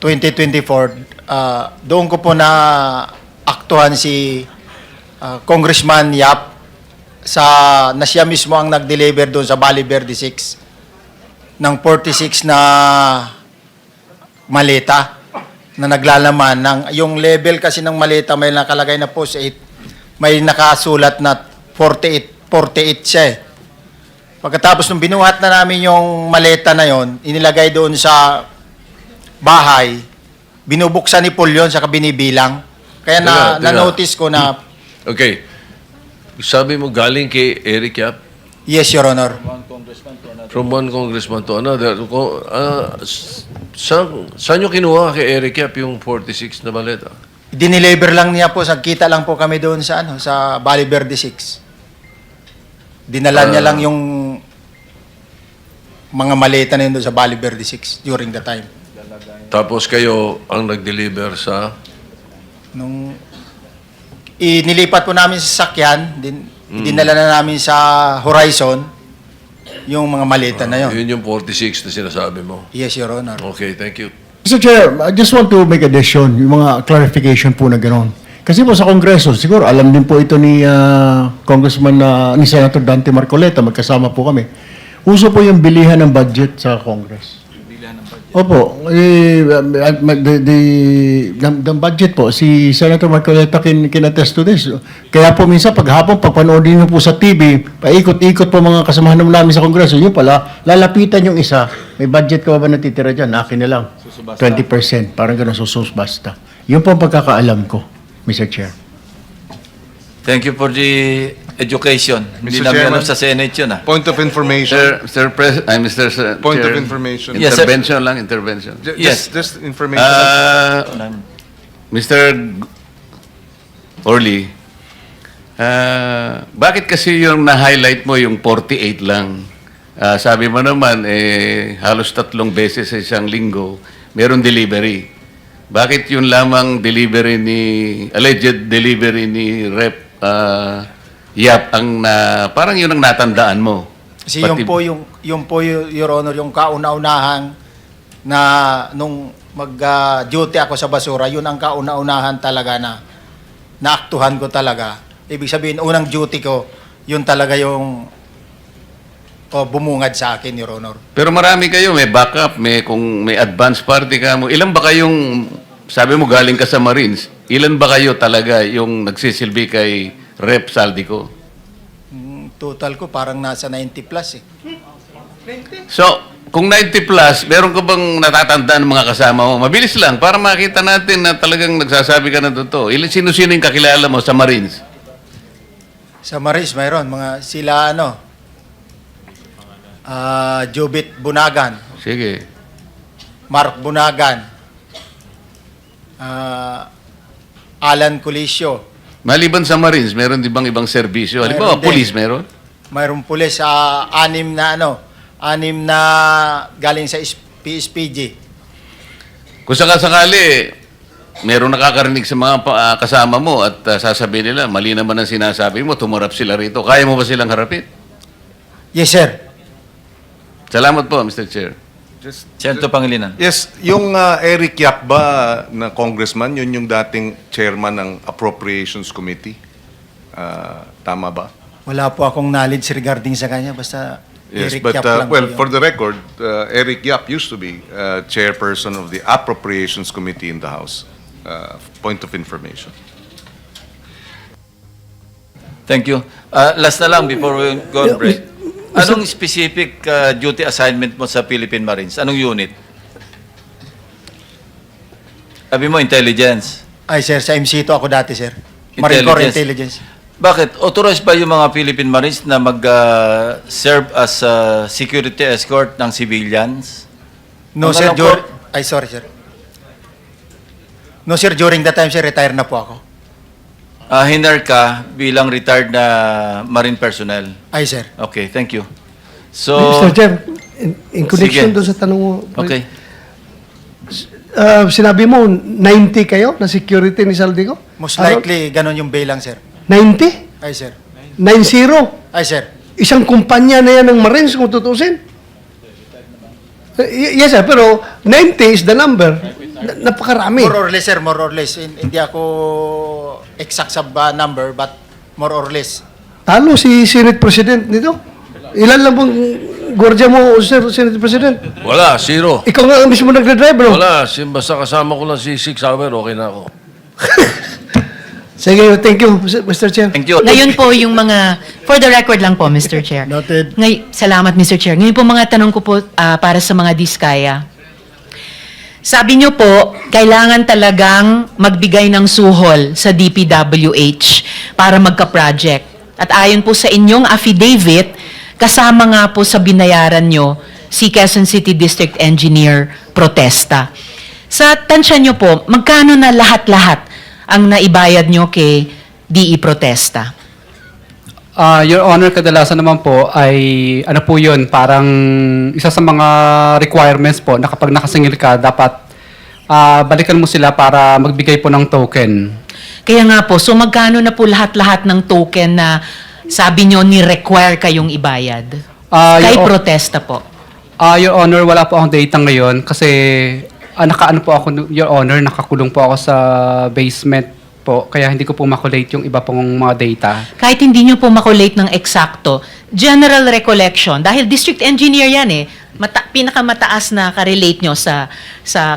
2024, doon ko po na aktuhan si Congressman Yap na siya mismo ang nag-deliver doon sa Valley Verde 6 ng 46 na maleta na naglalaman ng yung level kasi ng maleta may nakalagay na post 8, may nakasulat na 48 siya eh. Pagkatapos nung binuhat na namin yung maleta na yon, inilagay doon sa bahay, binubuksan ni Paul yun, saka binibilang. Kaya na-notice ko na Okay. Sabi mo galing kay Eric Yap? yes, Your Honor. From one congressman to another. Saan nyo kinuha kay Eric Yap yung 46 na maleta? Dineliver lang niya po, kita lang po kami doon sa sa Valley Verde 6. Dinala niya lang yung mga maleta na yun doon sa Valley Verde 6 during the time. Tapos kayo ang nag-deliver sa... Nung inilipat po namin sa sakyan, dinala na namin sa Horizon yung mga maleta na yun. Yun yung 46 na sinasabi mo. Yes, Your Honor. Okay, thank you. Mr. Chair, I just want to make addition, yung mga clarification po na gano'n. Kasi po sa Kongreso, siguro alam din po ito ni Congressman, ni Senator Dante Marcoleta, magkasama po kami. Uso po yung bilihan ng budget sa Congress. Opo, the budget po, si Senator Marcoleta can-attest to this. Kaya po minsan paghapon, pagpanoodin niyo po sa TV, paikot-ikot po mga kasamahan namin sa Kongreso, yun pala, lalapitan yung isa, may budget ka ba natitira dyan? Akin na lang, 20%, parang gano'n, basta. Yun po ang pagkakaalam ko, Mr. Chair. Thank you for the education. Hindi Mr. namin Chairman. alam sa Senate yun Point of information. Mr. Point Chair, of information. Yes, sir. intervention lang, intervention. Yes. Just information. Mr. Orly, bakit kasi yung na-highlight mo yung 48 lang? Sabi mo naman, halos 3 beses sa isang linggo, meron delivery. Bakit yun lamang alleged delivery ni Rep. Yap ang parang yun ang natandaan mo. Kasi yung po, Your Honor, yung kauna-unahan na nung mag-duty ako sa basura, yun ang kauna-unahan talaga na naaktuhan ko talaga. Ibig sabihin, unang duty ko, yun talaga yung bumungad sa akin, Your Honor. Pero marami kayo, may backup, kung may advance party ka mo. Ilan ba kayong, sabi mo galing ka sa Marines, ilan ba kayo talaga yung nagsisilbi kay Rep. Saldico? Total ko parang nasa 90 plus eh. So, kung 90 plus, meron ka bang natatandaan ng mga kasama mo? Mabilis lang, para makita natin na talagang nagsasabi ka na totoo. Sino-sino yung kakilala mo sa Marines? Sa Maris, mayroon. Mga sila Jobit Bunagan, Sige. Mark Bunagan, Alan Colisio. Maliban sa Marines, meron di bang ibang serbisyo? Halimbawa, Mayroon din. police meron? Mayroong pulis, anim na galing sa PSPG. Kung sakasakali, meron nakakarinig sa mga kasama mo at sasabihin nila, mali naman ang sinasabi mo, tumarap sila rito. Kaya mo ba silang harapin? Yes, sir. Salamat po, Mr. Chair. Senator Pangilinan. Yes, yung Eric Yap ba na congressman, yun yung dating chairman ng Appropriations Committee? Tama ba? Wala po akong knowledge regarding sa kanya. Basta Yes, Eric but Yap lang well, po yun. for the record, Eric Yap used to be chairperson of the Appropriations Committee in the House. Point of information. Thank you. Last na lang before we go on break. Anong specific duty assignment mo sa Philippine Marines? Anong unit? Sabi mo, intelligence. Ay, sir, sa MC2 ako dati, sir. Marine Corps Intelligence. Bakit? Authorized ba yung mga Philippine Marines na mag-serve as security escort ng civilians? No, Ang sir. alam ko- Ay, sorry, sir. No, sir. During that time, sir, retire na po ako. Hinar ka bilang retired na Marine personnel. Ay, sir. Okay, thank you. So, Mr. Chair, in connection Sige. doon sa tanong mo, okay. Sinabi mo, 90 kayo na security ni Saldico? Most likely, ganun yung bilang, sir. 90? Ay, sir. 90? Ay, sir. Isang kumpanya na yan ng Marines kung tutusin. Yes, sir, pero 90 is the number. Napakarami. More or less, sir. More or less. Hindi ako exact sa number, but more or less. Talo si Senate President nito. Ilan lang bang gwardiya mo, Sir Senate President? Wala, zero. Ikaw nga ang mismo nagdadrive, bro. Wala, basta kasama ko lang si 6 hour, okay na ako. Sige, thank you, Mr. Chair. Thank you. Ngayon po yung mga, for the record lang po, Mr. Chair. Noted. Salamat, Mr. Chair. Ngayon po mga tanong ko po para sa mga diskaya. Sabi niyo po, kailangan talagang magbigay ng suhol sa DPWH para magka-project. At ayon po sa inyong affidavit, kasama nga po sa binayaran nyo si Quezon City District Engineer Protesta. Sa tansya nyo po, magkano na lahat-lahat ang naibayad nyo kay DE Protesta? Your Honor, kadalasan naman po ay, ano po yun, parang isa sa mga requirements po na kapag nakasingil ka, dapat balikan mo sila para magbigay po ng token. Kaya nga po, so magkano na po lahat-lahat ng token na sabi nyo ni-require kayong ibayad? Kay Protesta po. Your Honor, wala po akong data ngayon kasi nakaano po ako, Your Honor, nakakulong po ako sa basement po, kaya hindi ko po makulate yung iba pong mga data. Kahit hindi nyo po makulate ng eksakto, general recollection, dahil district engineer yan pinakamataas na ka-relate nyo sa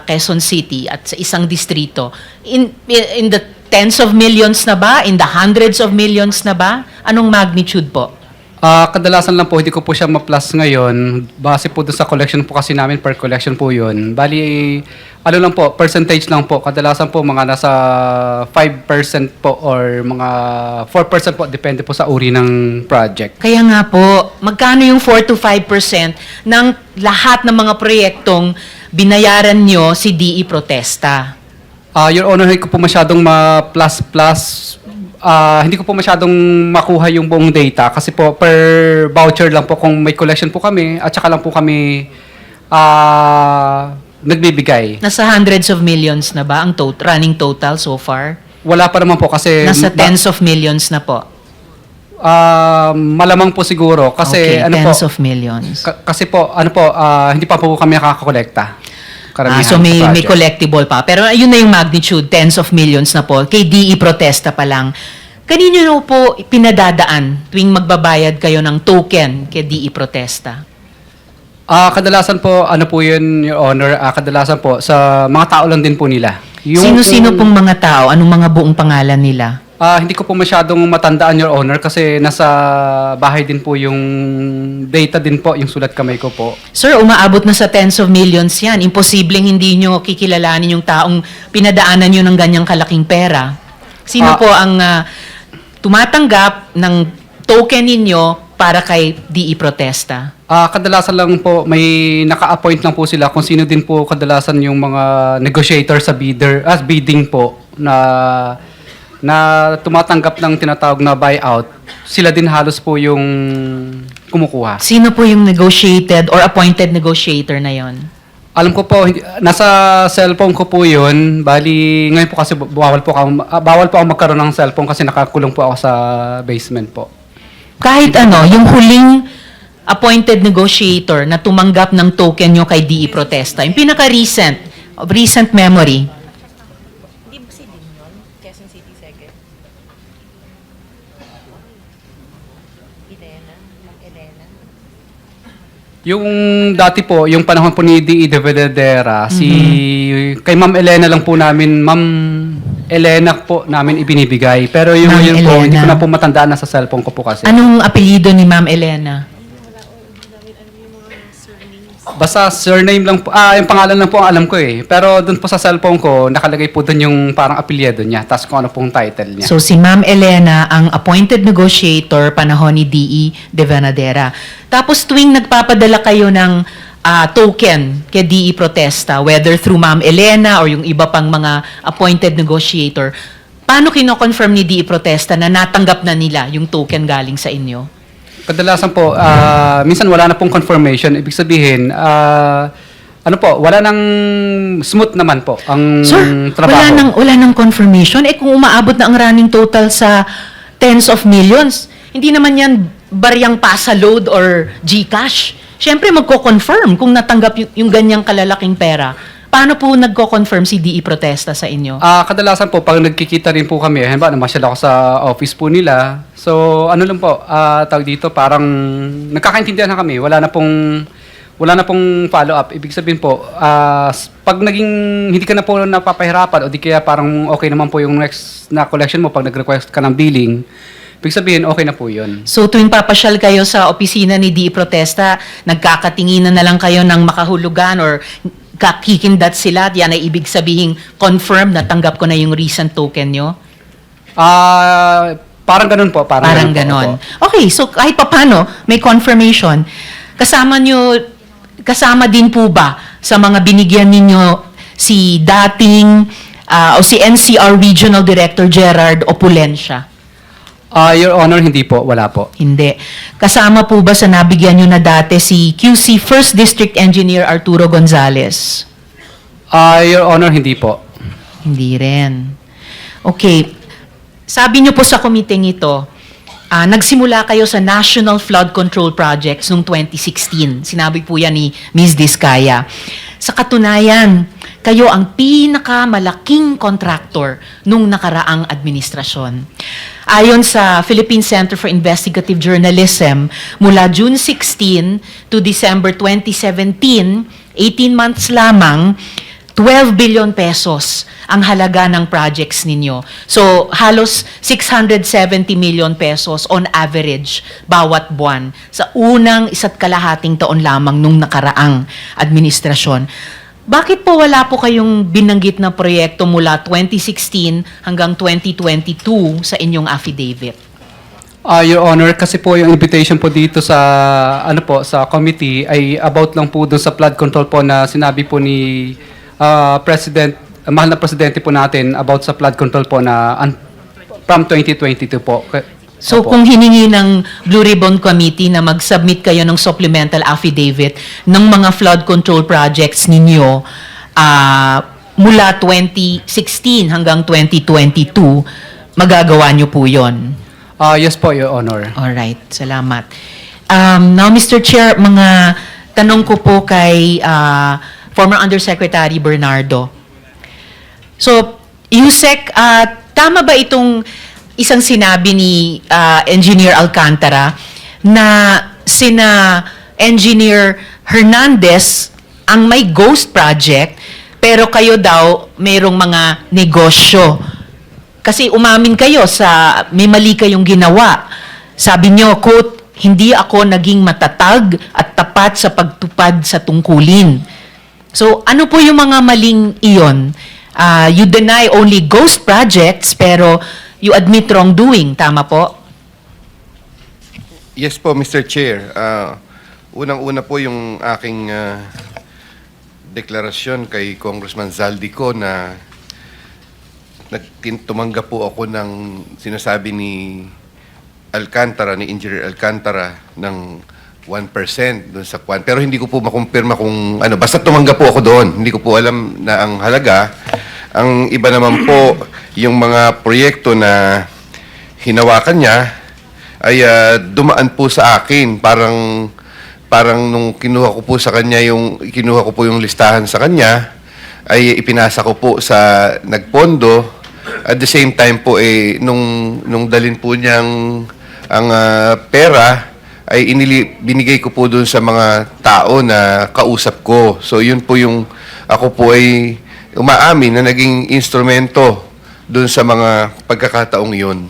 Quezon City at sa isang distrito. In the tens of millions na ba? In the hundreds of millions na ba? Anong magnitude po? Kadalasan lang po, hindi ko po siya ma-plus ngayon. Base po doon sa collection po kasi namin, per collection po yun. Bali, ano lang po, percentage lang po. Kadalasan po mga nasa 5% po or mga 4% po, depende po sa uri ng project. Kaya nga po, magkano yung 4 to 5% ng lahat ng mga proyektong binayaran nyo si DE Protesta? Your Honor, hindi ko po masyadong ma-plus-plus. Hindi ko po masyadong makuha yung buong data kasi po per voucher lang po kung may collection po kami at saka lang po kami nagbibigay. Nasa hundreds of millions na ba ang running total so far? Wala pa naman po kasi Nasa tens of millions na po. malamang po siguro kasi Okay, ano po tens of millions. kasi po hindi pa po kami nakakakolekta. Karamihan So sa may project. collectible pa. Pero yun na yung magnitude, tens of millions na po. Kay DE Protesta pa lang. Kanino na po pinadadaan tuwing magbabayad kayo ng token kay DE Protesta? Kadalasan po, ano po yun, Your Honor, kadalasan po, sa mga tao lang din po nila. Sino-sino pong mga tao? Anong mga buong pangalan nila? Hindi ko po masyadong matandaan, Your Honor, kasi nasa bahay din po yung data din po, yung sulat kamay ko po. Sir, umaabot na sa tens of millions yan. Imposibleng hindi nyo kikilalanin yung taong pinadaanan nyo ng ganyang kalaking pera. Sino po ang tumatanggap ng token ninyo para kay DE Protesta? Kadalasan lang po, may naka-appoint lang po sila kung sino din po kadalasan yung mga negotiator sa bidding po na tumatanggap ng tinatawag na buyout. Sila din halos po yung kumukuha. Sino po yung negotiated or appointed negotiator na yon? Alam ko po, nasa cellphone ko po yun. Bali, ngayon po kasi bawal po ako magkaroon ng cellphone kasi nakakulong po ako sa basement po. Kahit ano, yung huling appointed negotiator na tumanggap ng token nyo kay DE Protesta, yung recent memory, Yung dati po, yung panahon po ni D.E. de Vedadera, kay Ma'am Elena lang po namin, Ma'am Elena po namin ibinibigay. Pero yung Ma'am yun po, hindi ko Elena. na po matandaan, nasa cellphone ko po kasi. anong apelyido ni Ma'am Elena? Basta surname lang po, yung pangalan lang po ang alam ko eh. Pero doon po sa cellphone ko, nakalagay po doon yung parang apelyido niya, tapos kung ano pong title niya. So si Ma'am Elena ang appointed negotiator panahon ni DE de Venadera. Tapos tuwing nagpapadala kayo ng token kay DE Protesta, whether through Ma'am Elena or yung iba pang mga appointed negotiator, paano kino-confirm ni DE Protesta na natanggap na nila yung token galing sa inyo? Kadalasan po, minsan wala na pong confirmation. Ibig sabihin, wala nang smooth naman po ang Sir, trabaho. wala nang confirmation. Kung umaabot na ang running total sa tens of millions, hindi naman yan bariyang pasaload or GCash. Siyempre, magko-confirm kung natanggap yung ganyang kalalaking pera. Paano po nagko-confirm si DE Protesta sa inyo? Kadalasan po, pag nagkikita rin po kami, halimbawa, namasyal ako sa office po nila. So, ano lang po, tawag dito, parang nagkakaintindihan na kami. Wala na pong follow-up. Ibig sabihin po, pag hindi ka na po napapahirapan o di kaya parang okay naman po yung next na collection mo pag nag-request ka ng billing, ibig sabihin, okay na po yun. So tuwing papasyal kayo sa opisina ni DE Protesta, nagkakatinginan na lang kayo ng makahulugan or kakikindat sila, yan ay ibig sabihin confirm na tanggap ko na yung recent token nyo? Parang ganun po. Parang ganon. Okay, so kahit papano, may confirmation. Kasama din po ba sa mga binigyan ninyo si dating o si NCR Regional Director Gerard Opulencia? Your Honor, hindi po. Wala po. Hindi. Kasama po ba sa nabigyan nyo na dati si QC First District Engineer Arturo Gonzales? Your Honor, hindi po. Hindi rin. Okay. Sabi nyo po sa committee ito, nagsimula kayo sa National Flood Control Projects noong 2016. Sinabi po yan ni Ms. Diskaya. Sa katunayan, kayo ang pinakamalaking contractor nung nakaraang administrasyon. Ayon sa Philippine Center for Investigative Journalism, mula June 16 to December 2017, 18 months lamang, 12 billion pesos ang halaga ng projects ninyo. So, halos 670 million pesos on average bawat buwan sa unang 1.5 taon lamang nung nakaraang administrasyon. Bakit po wala po kayong binanggit na proyekto mula 2016 hanggang 2022 sa inyong affidavit? Your Honor, kasi po yung invitation po dito sa sa committee ay about lang po doon sa flood control po na sinabi po ni mahal na presidente po natin about sa flood control po na from 2022 po. So Opo. kung hiningi ng Blue Ribbon Committee na mag-submit kayo ng supplemental affidavit ng mga flood control projects ninyo mula 2016 hanggang 2022, magagawa nyo po yon. Yes po, Your Honor. Alright, salamat. Now, Mr. Chair, mga tanong ko po kay former Undersecretary Bernardo. So, Yusek, tama ba itong isang sinabi ni Engineer Alcantara na sina Engineer Hernandez ang may ghost project pero kayo daw mayroong mga negosyo. Kasi umamin kayo sa may mali kayong ginawa. Sabi nyo, quote, hindi ako naging matatag at tapat sa pagtupad sa tungkulin. So, ano po yung mga maling iyon? You deny only ghost projects, pero you admit wrongdoing. Tama po? Yes po, Mr. Chair. Unang-una po yung aking deklarasyon kay Congressman Zaldico na tumanggap po ako ng sinasabi ni Alcantara, ni Engineer Alcantara, ng 1% doon sa kwan. Pero hindi ko po makumpirma kung ano. Basta tumanggap po ako doon. Hindi ko po alam na ang halaga. Ang iba naman po, yung mga proyekto na hinawakan niya ay dumaan po sa akin. Parang nung kinuha ko po yung listahan sa kanya, ay ipinasa ko po sa nagpondo. At the same time po, nung dalin po niyang ang pera, ay binigay ko po doon sa mga tao na kausap ko. So yun po yung ako po ay umaamin na naging instrumento doon sa mga pagkakataong yun.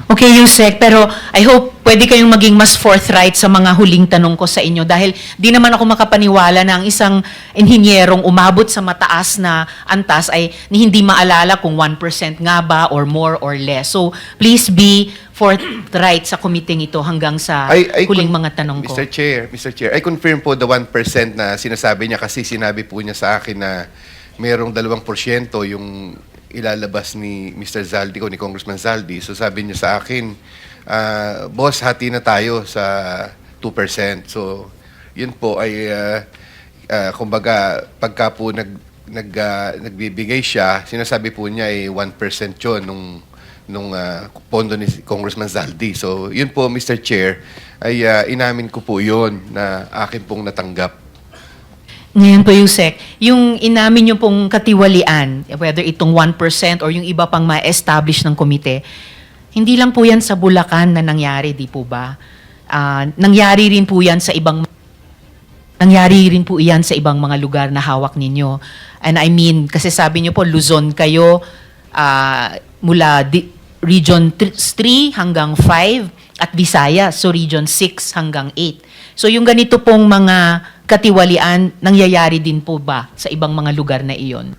Okay, Yusek, pero I hope pwede kayong maging mas forthright sa mga huling tanong ko sa inyo dahil di naman ako makapaniwala na ang isang inhinyerong umabot sa mataas na antas ay hindi maalala kung 1% nga ba or more or less. So, please be forthright sa committee ito hanggang sa huling mga tanong ko. Mr. Chair, I confirm po the 1% na sinasabi niya kasi sinabi po niya sa akin na mayroong 2% yung ilalabas ni Mr. Zaldi ni Congressman Zaldi. So sabi niya sa akin, boss, hati na tayo sa 2%. So yun po ay, kumbaga, pagka po nagbibigay siya, sinasabi po niya ay 1% yun nung pondo ni Congressman Zaldi. So yun po, Mr. Chair, ay inamin ko po yun na akin pong natanggap. Ngayon po, Yusek, yung inamin nyo pong katiwalian, whether itong 1% or yung iba pang ma-establish ng komite, hindi lang po yan sa Bulacan na nangyari, di po ba? Nangyari rin po yan sa ibang mga lugar na hawak ninyo. And I mean, kasi sabi nyo po, Luzon kayo, mula Region 3 hanggang 5, at Visayas, so Region 6 hanggang 8. So yung ganito pong mga katiwalian, nangyayari din po ba sa ibang mga lugar na iyon?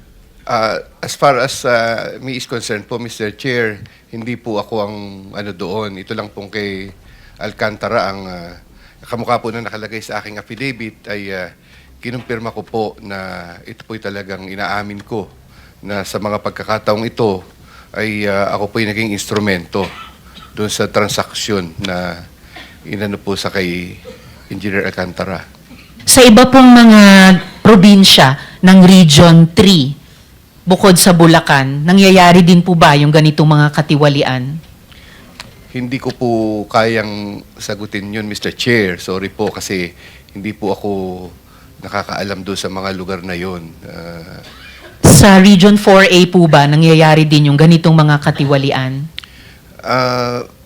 As far as me is concerned po, Mr. Chair, hindi po ako ang doon. Ito lang pong kay Alcantara ang kamukha po na nakalagay sa aking affidavit ay kinumpirma ko po na ito po'y talagang inaamin ko na sa mga pagkakataong ito ay ako po'y naging instrumento doon sa transaksyon na inano po sa kay Engineer Alcantara. Sa iba pong mga probinsya ng Region 3, bukod sa Bulacan, nangyayari din po ba yung ganitong mga katiwalian? Hindi ko po kayang sagutin yun, Mr. Chair. Sorry po kasi hindi po ako nakakaalam doon sa mga lugar na yun. Sa Region 4A po ba, nangyayari din yung ganitong mga katiwalian?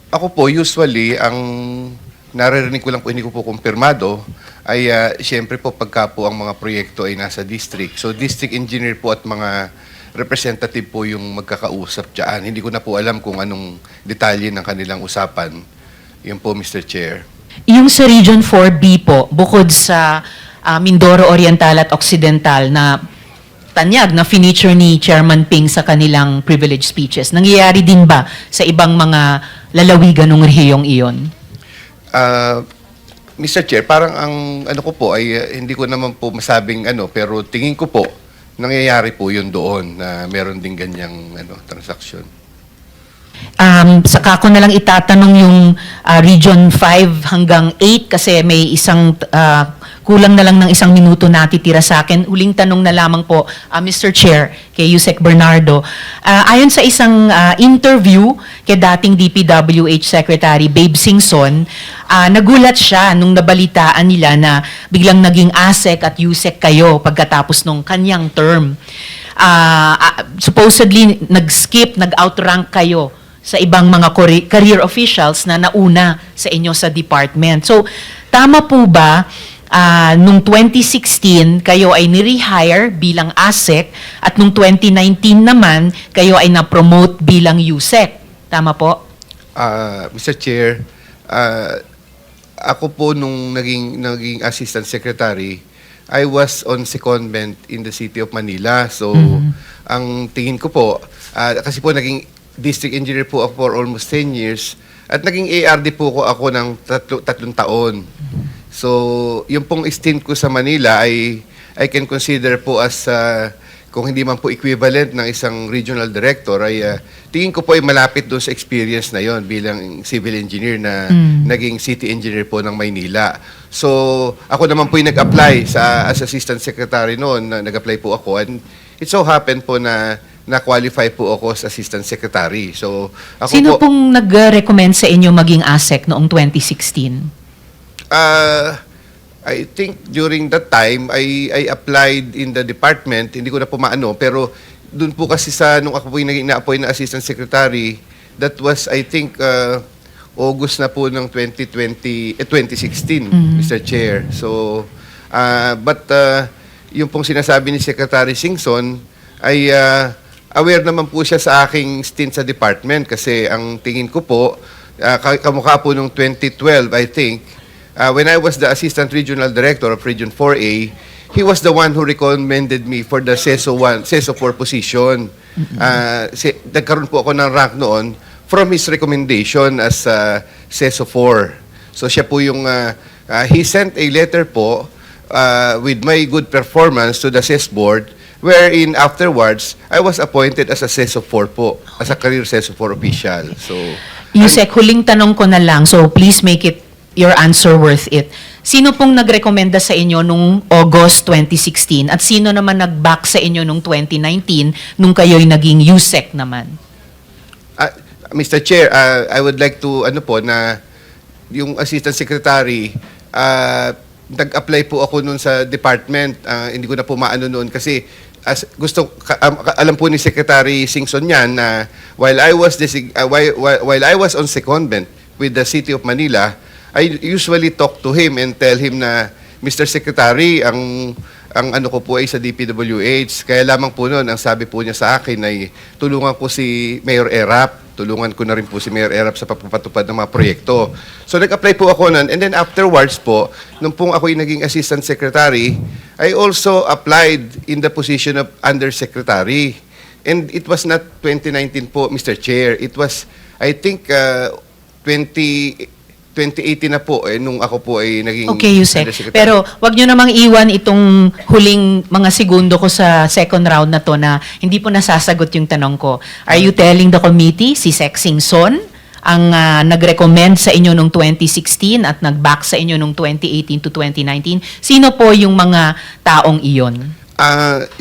Ako po, usually, ang naririnig ko lang po, hindi ko po kumpirmado, ay siyempre po pagka po ang mga proyekto ay nasa district. So district engineer po at mga representative po yung magkakausap dyan. Hindi ko na po alam kung anong detalye ng kanilang usapan. Yun po, Mr. Chair. Yung sa Region 4B po, bukod sa Mindoro Oriental at Occidental na tanyag na finiture ni Chairman Ping sa kanilang privilege speeches, nangyayari din ba sa ibang mga lalawigan ng rehiyong iyon? Mr. Chair, parang ang ko po ay hindi ko naman po masabing pero tingin ko po nangyayari po yun doon na meron din ganyang transaksyon. Saka ko na lang itatanong yung Region 5 hanggang 8 kasi may isang kulang na lang ng 1 minuto natitira sa akin. Huling tanong na lamang po, Mr. Chair, kay Yusek Bernardo. Ayon sa isang interview kay dating DPWH Secretary Babe Singson, nagulat siya nung nabalitaan nila na biglang naging ASEC at Yusek kayo pagkatapos nung kanyang term. Supposedly, nag-outrank kayo sa ibang mga career officials na nauna sa inyo sa department. So, tama po ba nung 2016, kayo ay nirehire bilang ASEC at nung 2019 naman, kayo ay na-promote bilang USEC. Tama po? Mr. Chair, ako po nung naging Assistant Secretary, I was on secondment in the City of Manila. So, ang tingin ko po, kasi po naging District Engineer po ako for almost 10 years, at naging ARD po ako ng 3 taon. So, yung pong stint ko sa Manila ay I can consider po as kung hindi man po equivalent ng isang regional director ay tingin ko po ay malapit doon sa experience na yon bilang civil engineer na naging city engineer po ng Maynila. So, ako naman po yung nag-apply as assistant secretary noon, nag-apply po ako, and it so happened po na na-qualify po ako as assistant secretary. So, ako Sino po, pong nag-recommend sa inyo maging ASEC noong 2016? I think during that time, I applied in the department, hindi ko na po maano, pero doon po kasi nung ako po yung naging na-appoint na assistant secretary, that was, I think, August na po ng 2016, Mr. Chair. So, but yung pong sinasabi ni Secretary Singson ay aware naman po siya sa aking stint sa department kasi ang tingin ko po, kamukha po nung 2012, I think, when I was the Assistant Regional Director of Region 4A, he was the one who recommended me for the CESO 4 position. Nagkaroon po ako ng rank noon from his recommendation as CESO 4. So siya po yung, he sent a letter po with my good performance to the CES board, wherein afterwards, I was appointed as a CESO 4 po, as a career CESO 4 official. So, Yusek, huling tanong ko na lang, so please make it your answer worth it. Sino pong nagrekomenda sa inyo nung August 2016 at sino naman nag-back sa inyo nung 2019 nung kayo'y naging USEC naman? Mr. Chair, I would like to, na yung Assistant Secretary, nag-apply po ako noon sa department. Hindi ko na po maano noon kasi alam po ni Secretary Singson yan na while I was on secondment with the City of Manila, I usually talk to him and tell him na, Mr. Secretary, ang ano ko po ay sa DPWH. Kaya lamang po noon, ang sabi po niya sa akin ay tulungan ko si Mayor Erap. Tulungan ko na rin po si Mayor Erap sa pagpapatupad ng mga proyekto. So nag-apply po ako noon, and then afterwards po, nung pong ako'y naging Assistant Secretary, I also applied in the position of Undersecretary. And it was not 2019 po, Mr. Chair. It was, I think, 2018 na po nung ako po ay naging Okay, Yusek. Undersecretary. Pero wag nyo namang iwan itong huling mga segundo ko sa second round na to na hindi po nasasagot yung tanong ko. Are you telling the committee si Sec Singson ang nag-recommend sa inyo nung 2016 at nag-back sa inyo nung 2018 to 2019? Sino po yung mga taong iyon?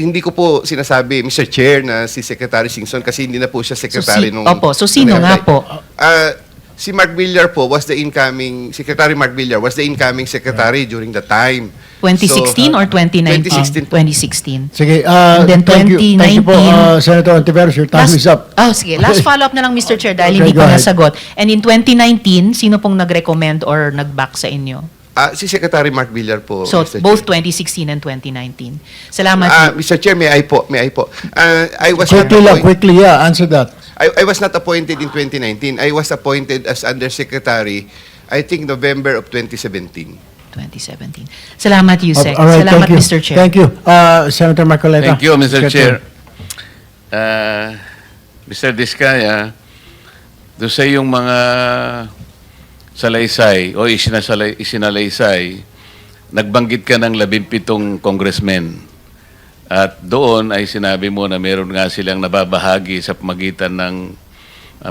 Hindi ko po sinasabi, Mr. Chair, na si Secretary Singson kasi hindi na po siya secretary nung... Opo, so sino nga po? Si Mark Villar po was the incoming, Secretary Mark Villar was the incoming secretary during the time. 2016 or 2019? 2016. 2016. Sige, And then thank you po, 2019. Senator Ontiveros, your time is up. Sige. Last follow-up na lang, Mr. Chair, dahil Okay, hindi go pa ahead. nasagot. And in 2019, sino pong nag-recommend or nag-back sa inyo? Si Secretary Mark Villar po, So, Mr. both Chair. 2016 and 2019. Salamat. Mr. Chair, may I po. I was Quickly, answer that. I was not appointed in 2019. I was appointed as Undersecretary, I think November of 2017. 2017. Salamat, Yusek. All right, Salamat, thank you. Mr. Chair. Thank you. Senator Marcoleta. Thank you, Mr. Chair. Mr. Diskaya, doon sa iyong mga salaysay o isinalaysay, nagbanggit ka ng 17 congressmen. At doon ay sinabi mo na meron nga silang nababahagi sa pamagitan ng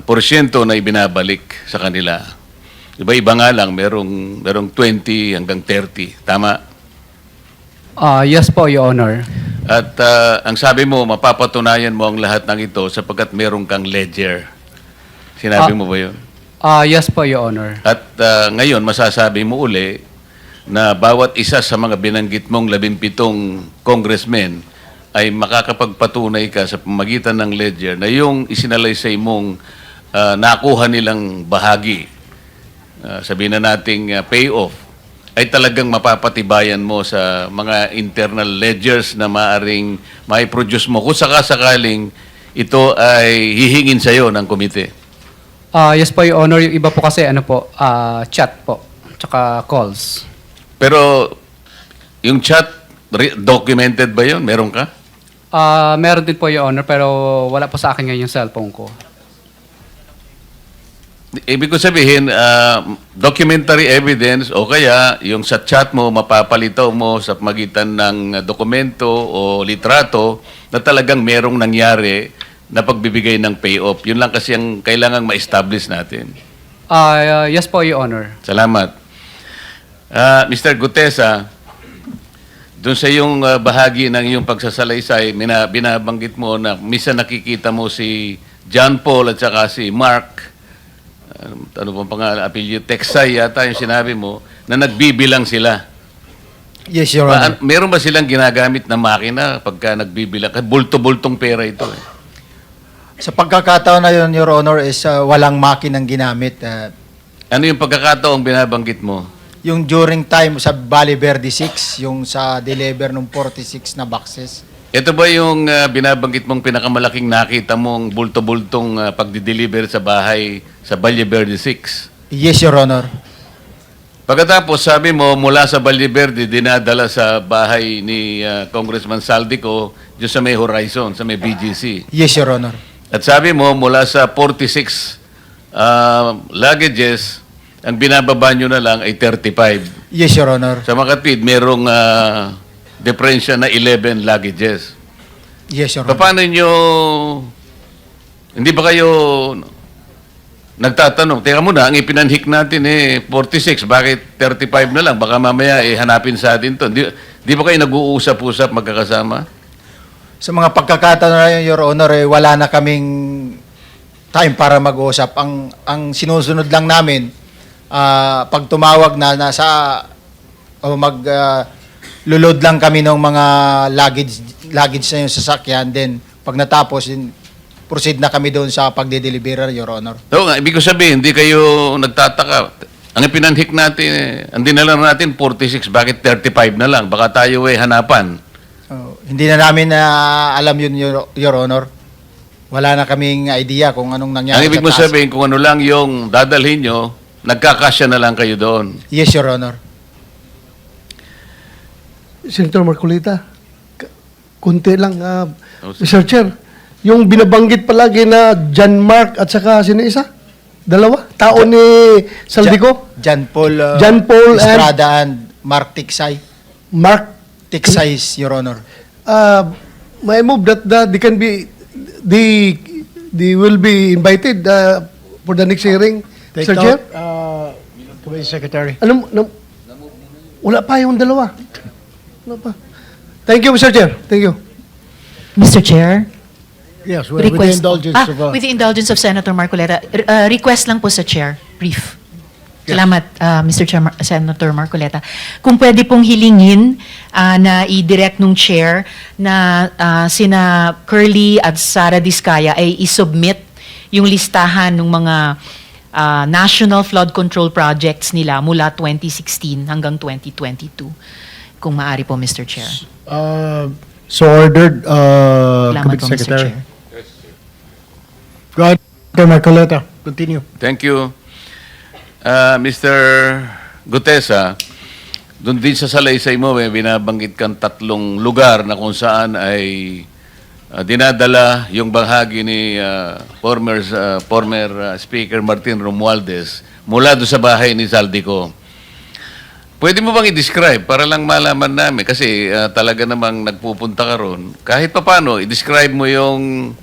porsyento na ibinabalik sa kanila. Iba-iba nga lang, merong 20 hanggang 30. Tama? Yes po, Your Honor. At ang sabi mo, mapapatunayan mo ang lahat ng ito sapagkat meron kang ledger. Sinabi mo ba yun? Yes po, Your Honor. At ngayon, masasabi mo uli na bawat isa sa mga binanggit mong 17 congressmen ay makakapagpatunay ka sa pamagitan ng ledger na yung isinalaysay mong nakuha nilang bahagi, sabihin na nating payoff, ay talagang mapapatibayan mo sa mga internal ledgers na maaring mai-produce mo kung sakasakaling ito ay hihingin sa iyo ng komite. Yes po, Your Honor. Yung iba po kasi, chat po, tsaka calls. Pero yung chat, documented ba yun? Meron ka? Meron din po, Your Honor, pero wala po sa akin ngayon yung cellphone ko. Ibig ko sabihin, documentary evidence o kaya yung sa chat mo, mapapalitaw mo sa magitan ng dokumento o litrato na talagang merong nangyari na pagbibigay ng payoff. Yun lang kasi ang kailangang ma-establish natin. Yes po, Your Honor. Salamat. Mr. Gutesa, doon sa iyong bahagi ng iyong pagsasalaysay, binabanggit mo na misa nakikita mo si John Paul at saka si Mark, ano pong pangalan, apelyido, Texay yata yung sinabi mo, na nagbibilang sila. Yes, Your Honor. Meron ba silang ginagamit na makina pagka nagbibilang? Bulto-bultong pera ito eh. Sa pagkakataon na yun, Your Honor, is walang makinang ginamit. Ano yung pagkakataong binabanggit mo? Yung during time sa Valle Verde 6, yung sa deliver ng 46 na boxes. Ito ba yung binabanggit mong pinakamalaking nakita mong bulto-bultong pagdi-deliver sa bahay sa Valle Verde 6? Yes, Your Honor. Pagkatapos, sabi mo, mula sa Valle Verde, dinadala sa bahay ni Congressman Saldico, dyan sa may Horizon, sa may BGC. Yes, Your Honor. At sabi mo, mula sa 46 luggages, ang binababa nyo na lang ay 35. Yes, Your Honor. Sa Makatwid, merong diferensya na 11 luggages. Yes, Your Honor. Paano nyo, hindi ba kayo nagtatanong, teka muna, ang ipinanhik natin 46, bakit 35 na lang? Baka mamaya hanapin sa atin to. Di ba kayo nag-uusap-usap magkakasama? Sa mga pagkakataon na yun, Your Honor, wala na kaming time para mag-uusap. Ang sinusunod lang namin, pag tumawag na nasa lulod lang kami ng mga luggage na yung sasakyan, then pag natapos, proceed na kami doon sa pagde-deliver, Your Honor. Oo nga, ibig ko sabihin, hindi kayo nagtataka. Ang ipinanhik natin, ang dinala natin 46, bakit 35 na lang? Baka tayo hanapan. Hindi na namin alam yun, Your Honor. Wala na kaming idea kung anong nangyari. Ang ibig mo sa taas. sabihin, kung ano lang yung dadalhin nyo, nagkakasya na lang kayo doon. Yes, Your Honor. Senator Marcolita, kunti lang. sige. Mr. Chair, yung binabanggit palagi na John Mark at saka sino isa? Dalawa? Tao ni Saldico? John Paul, John Paul Estrada and Mark Tiksay. Mark Tiksay, Your Honor. may move that they can be they will be invited for the next hearing. Mr. Chair? Committee Secretary. Wala pa yung dalawa. Wala pa. Thank you, Mr. Chair. Thank you. Mr. Chair? Yes, with the indulgence of... with the indulgence of Senator Marcoleta, request lang po sa Chair, brief. Salamat, Mr. Chair, Senator Marcoleta. Kung pwede pong hilingin na i-direct nung Chair na sina Curly at Sara Diskaya ay i-submit yung listahan ng mga national flood control projects nila mula 2016 hanggang 2022. Kung maaari po, Mr. Chair. So ordered, Salamat Committee po, Mr. Secretary. Chair. Go ahead, Dr. Marcoleta. Continue. Thank you. Mr. Gutesa, doon din sa salaysay mo, binabanggit kang 3 lugar na kung saan ay dinadala yung bahagi ni former Speaker Martin Romualdez mula doon sa bahay ni Saldico. Pwede mo bang i-describe para lang malaman namin? Kasi talaga namang nagpupunta ka ron. Kahit papano, i-describe mo yung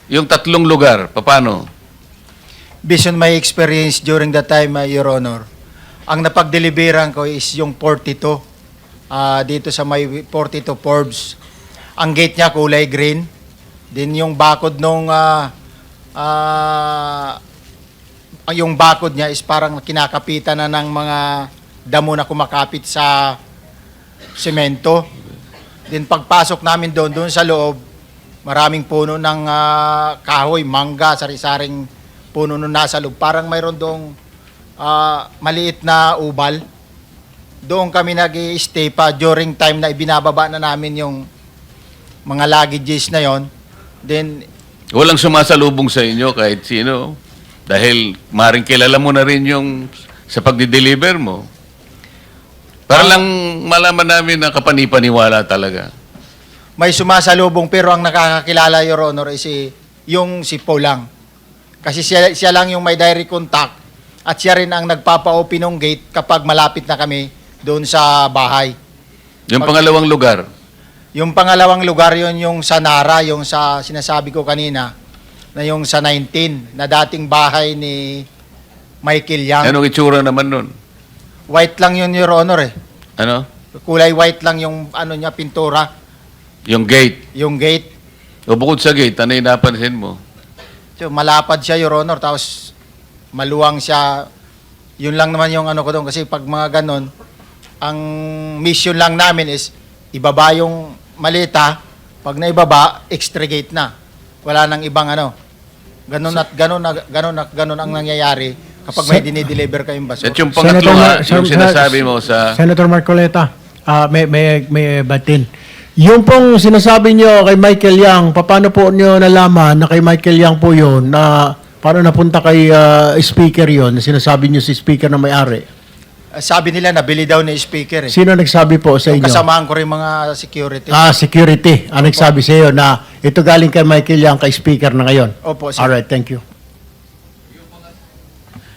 3 lugar. Paano? Based on my experience during that time, Your Honor, ang napag-deliveran ko is yung 42. Dito sa may 42 Forbes. Ang gate niya kulay green. Then yung bakod nung yung bakod niya is parang kinakapitan na ng mga damo na kumakapit sa semento. Then pagpasok namin doon sa loob, maraming puno ng kahoy, mangga, sari-saring puno nung nasa loob. Parang mayroon doong maliit na ubal. doon kami nag-i-stay pa during time na ibinababa na namin yung mga luggages na yon. Then, Walang sumasalubong sa inyo kahit sino. Dahil maring kilala mo na rin yung sa pagdi-deliver mo. Para lang malaman namin na kapanipaniwala talaga. may sumasalubong pero ang nakakakilala, Your Honor, is yung si Paul lang. Kasi siya lang yung may direct contact at siya rin ang nagpapa-open ng gate kapag malapit na kami doon sa bahay. Yung pangalawang lugar, Yung pangalawang lugar yon yung sa Nara, yung sa sinasabi ko kanina, na yung sa 19, na dating bahay ni Michael Yang. anong itsura naman nun? White lang yun, Your Honor eh. Ano? Kulay white lang yung ano niya, pintura, Yung gate. yung gate. O bukod sa gate, ano yung napansin mo? So, malapad siya, Your Honor, tapos maluwang siya. Yun lang naman yung ano ko doon. Kasi pag mga ganon, ang mission lang namin is ibaba yung malita. Pag naibaba, extra gate na. Wala nang ibang ano. Ganon at ganon ang nangyayari kapag may dinideliver kayong basura. At yung pangatlo nga, yung sinasabi mo sa... Senator Marcoleta, may batin. Yung pong sinasabi nyo kay Michael Yang, paano po nyo nalaman na kay Michael Yang po yun, na paano napunta kay speaker yun, sinasabi nyo si speaker na may-ari? Sabi nila, nabili daw ni speaker eh. Sino nagsabi po sa Yung inyo? kasamahan ko rin mga security. Security. Ang nagsabi sa iyo na ito galing kay Michael Yang, kay speaker na ngayon. Opo, sir. Alright, thank you.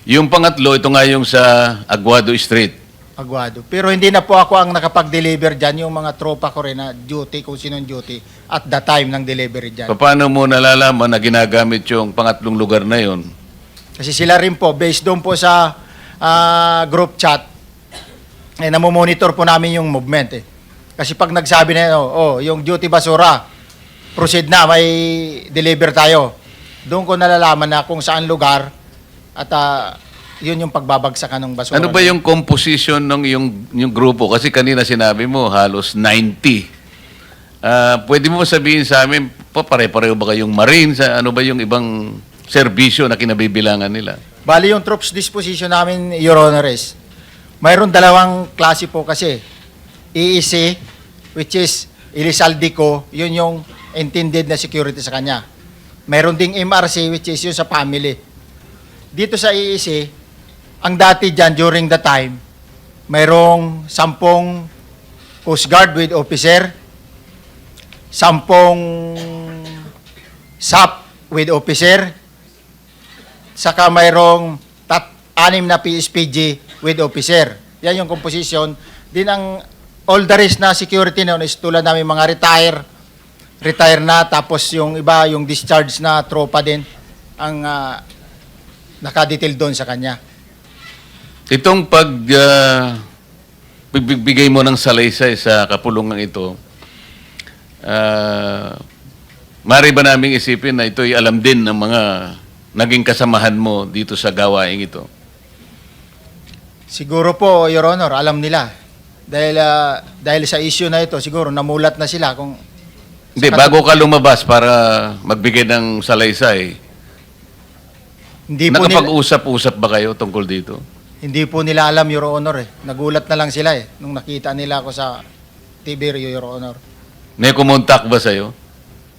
Yung pangatlo, ito nga yung sa Aguado Street. Aguado. Pero hindi na po ako ang nakapag-deliver dyan. Yung mga tropa ko rin na duty, kung sinong duty, at the time ng delivery dyan. Paano mo nalalaman na ginagamit yung pangatlong lugar na yon? Kasi sila rin po, based doon po sa group chat, namomonitor po namin yung movement eh. Kasi pag nagsabi na, yung duty basura, proceed na, may deliver tayo. Doon ko nalalaman na kung saan lugar at yun yung pagbabagsakan ng basura. Ano ba yung composition ng yung grupo? Kasi kanina sinabi mo, halos 90. Pwede mo sabihin sa amin, pare-pareho ba kayong Marines? Ano ba yung ibang serbisyo na kinabibilangan nila? Bali yung troops disposition namin, Your Honor, is mayroon dalawang klase po kasi. EEC, which is Elizaldico, yun yung intended na security sa kanya. Mayroon ding MRC, which is yun sa family. Dito sa EEC, ang dati dyan during the time, mayroong 10 Coast Guard with officer, 10 SAP with officer, saka mayroong 6 na PSPG with officer. Yan yung composition. Din ang all the rest na security noon is tulad namin mga retire na, tapos yung iba, yung discharge na tropa din ang nakadetail doon sa kanya. Itong pagbibigay mo ng salaysay sa kapulungan ito, mari ba naming isipin na ito'y alam din ng mga naging kasamahan mo dito sa gawaing ito? Siguro po, Your Honor, alam nila. Dahil sa issue na ito, siguro namulat na sila kung... Hindi, bago ka lumabas para magbigay ng salaysay, Hindi po nila, nakapag-usap-usap ba kayo tungkol dito? hindi po nila alam, Your Honor eh. Nagulat na lang sila eh nung nakita nila ako sa TV, Your Honor. May kumontak ba sa'yo?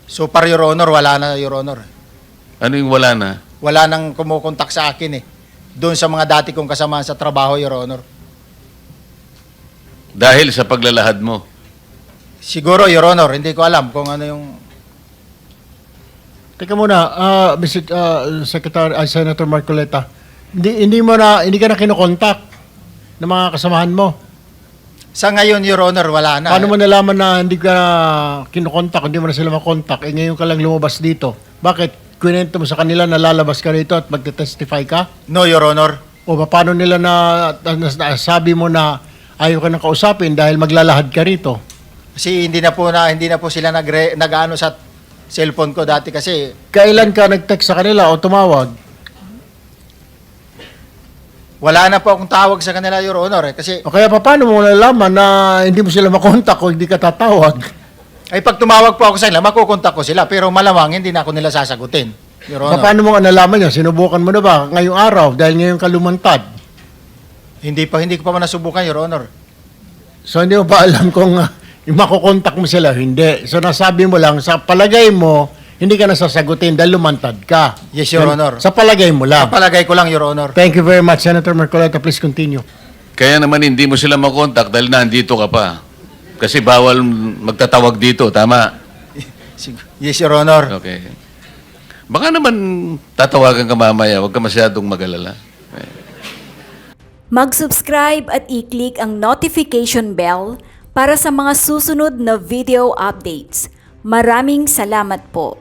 So far, Your Honor, wala na, Your Honor. Ano yung wala na? Wala nang kumukontak sa akin eh. Doon sa mga dati kong kasama sa trabaho, Your Honor. Dahil sa paglalahad mo. Siguro, Your Honor, hindi ko alam kung ano yung... Teka muna, Mr. Senator Marcoleta, hindi ka na kinokontak ng mga kasamahan mo. Sa ngayon, Your Honor, wala na. Paano mo nalaman na hindi ka kinokontak, hindi mo na sila makontak, ngayon ka lang lumabas dito? Bakit? Kwento mo sa kanila na lalabas ka rito at magte-testify ka? No, Your Honor. O paano nila sabi mo na ayaw ka nang kausapin dahil maglalahad ka rito? Kasi hindi na po sila nag-ano sa cellphone ko dati kasi Kailan ka nag-text sa kanila o tumawag? wala na po akong tawag sa kanila, Your Honor eh. Kasi O kaya paano mo nalaman na hindi mo sila makontak o hindi ka tatawag? ay pag tumawag po ako sa kanila, makukontak ko sila. Pero malamang hindi na ako nila sasagutin, Your Honor. Paano mo nga nalaman yan? Sinubukan mo na ba ngayong araw dahil ngayon ka lumantad? Hindi ko pa man nasubukan, Your Honor. So hindi mo ba alam kung makukontak mo sila? Hindi. So nasabi mo lang, sa palagay mo, hindi ka nasasagutin dahil lumantad ka. Yes, Your Honor. Sa palagay mo lang. Palagay ko lang, Your Honor. Thank you very much, Senator Marcoleta. Please continue. Kaya naman hindi mo sila makontak dahil nandito ka pa. Kasi bawal magtatawag dito, tama? Yes, Your Honor. Okay. Baka naman tatawagan ka mamaya, huwag ka masyadong mag-alala. Mag-subscribe at i-click ang notification bell para sa mga susunod na video updates. Maraming salamat po.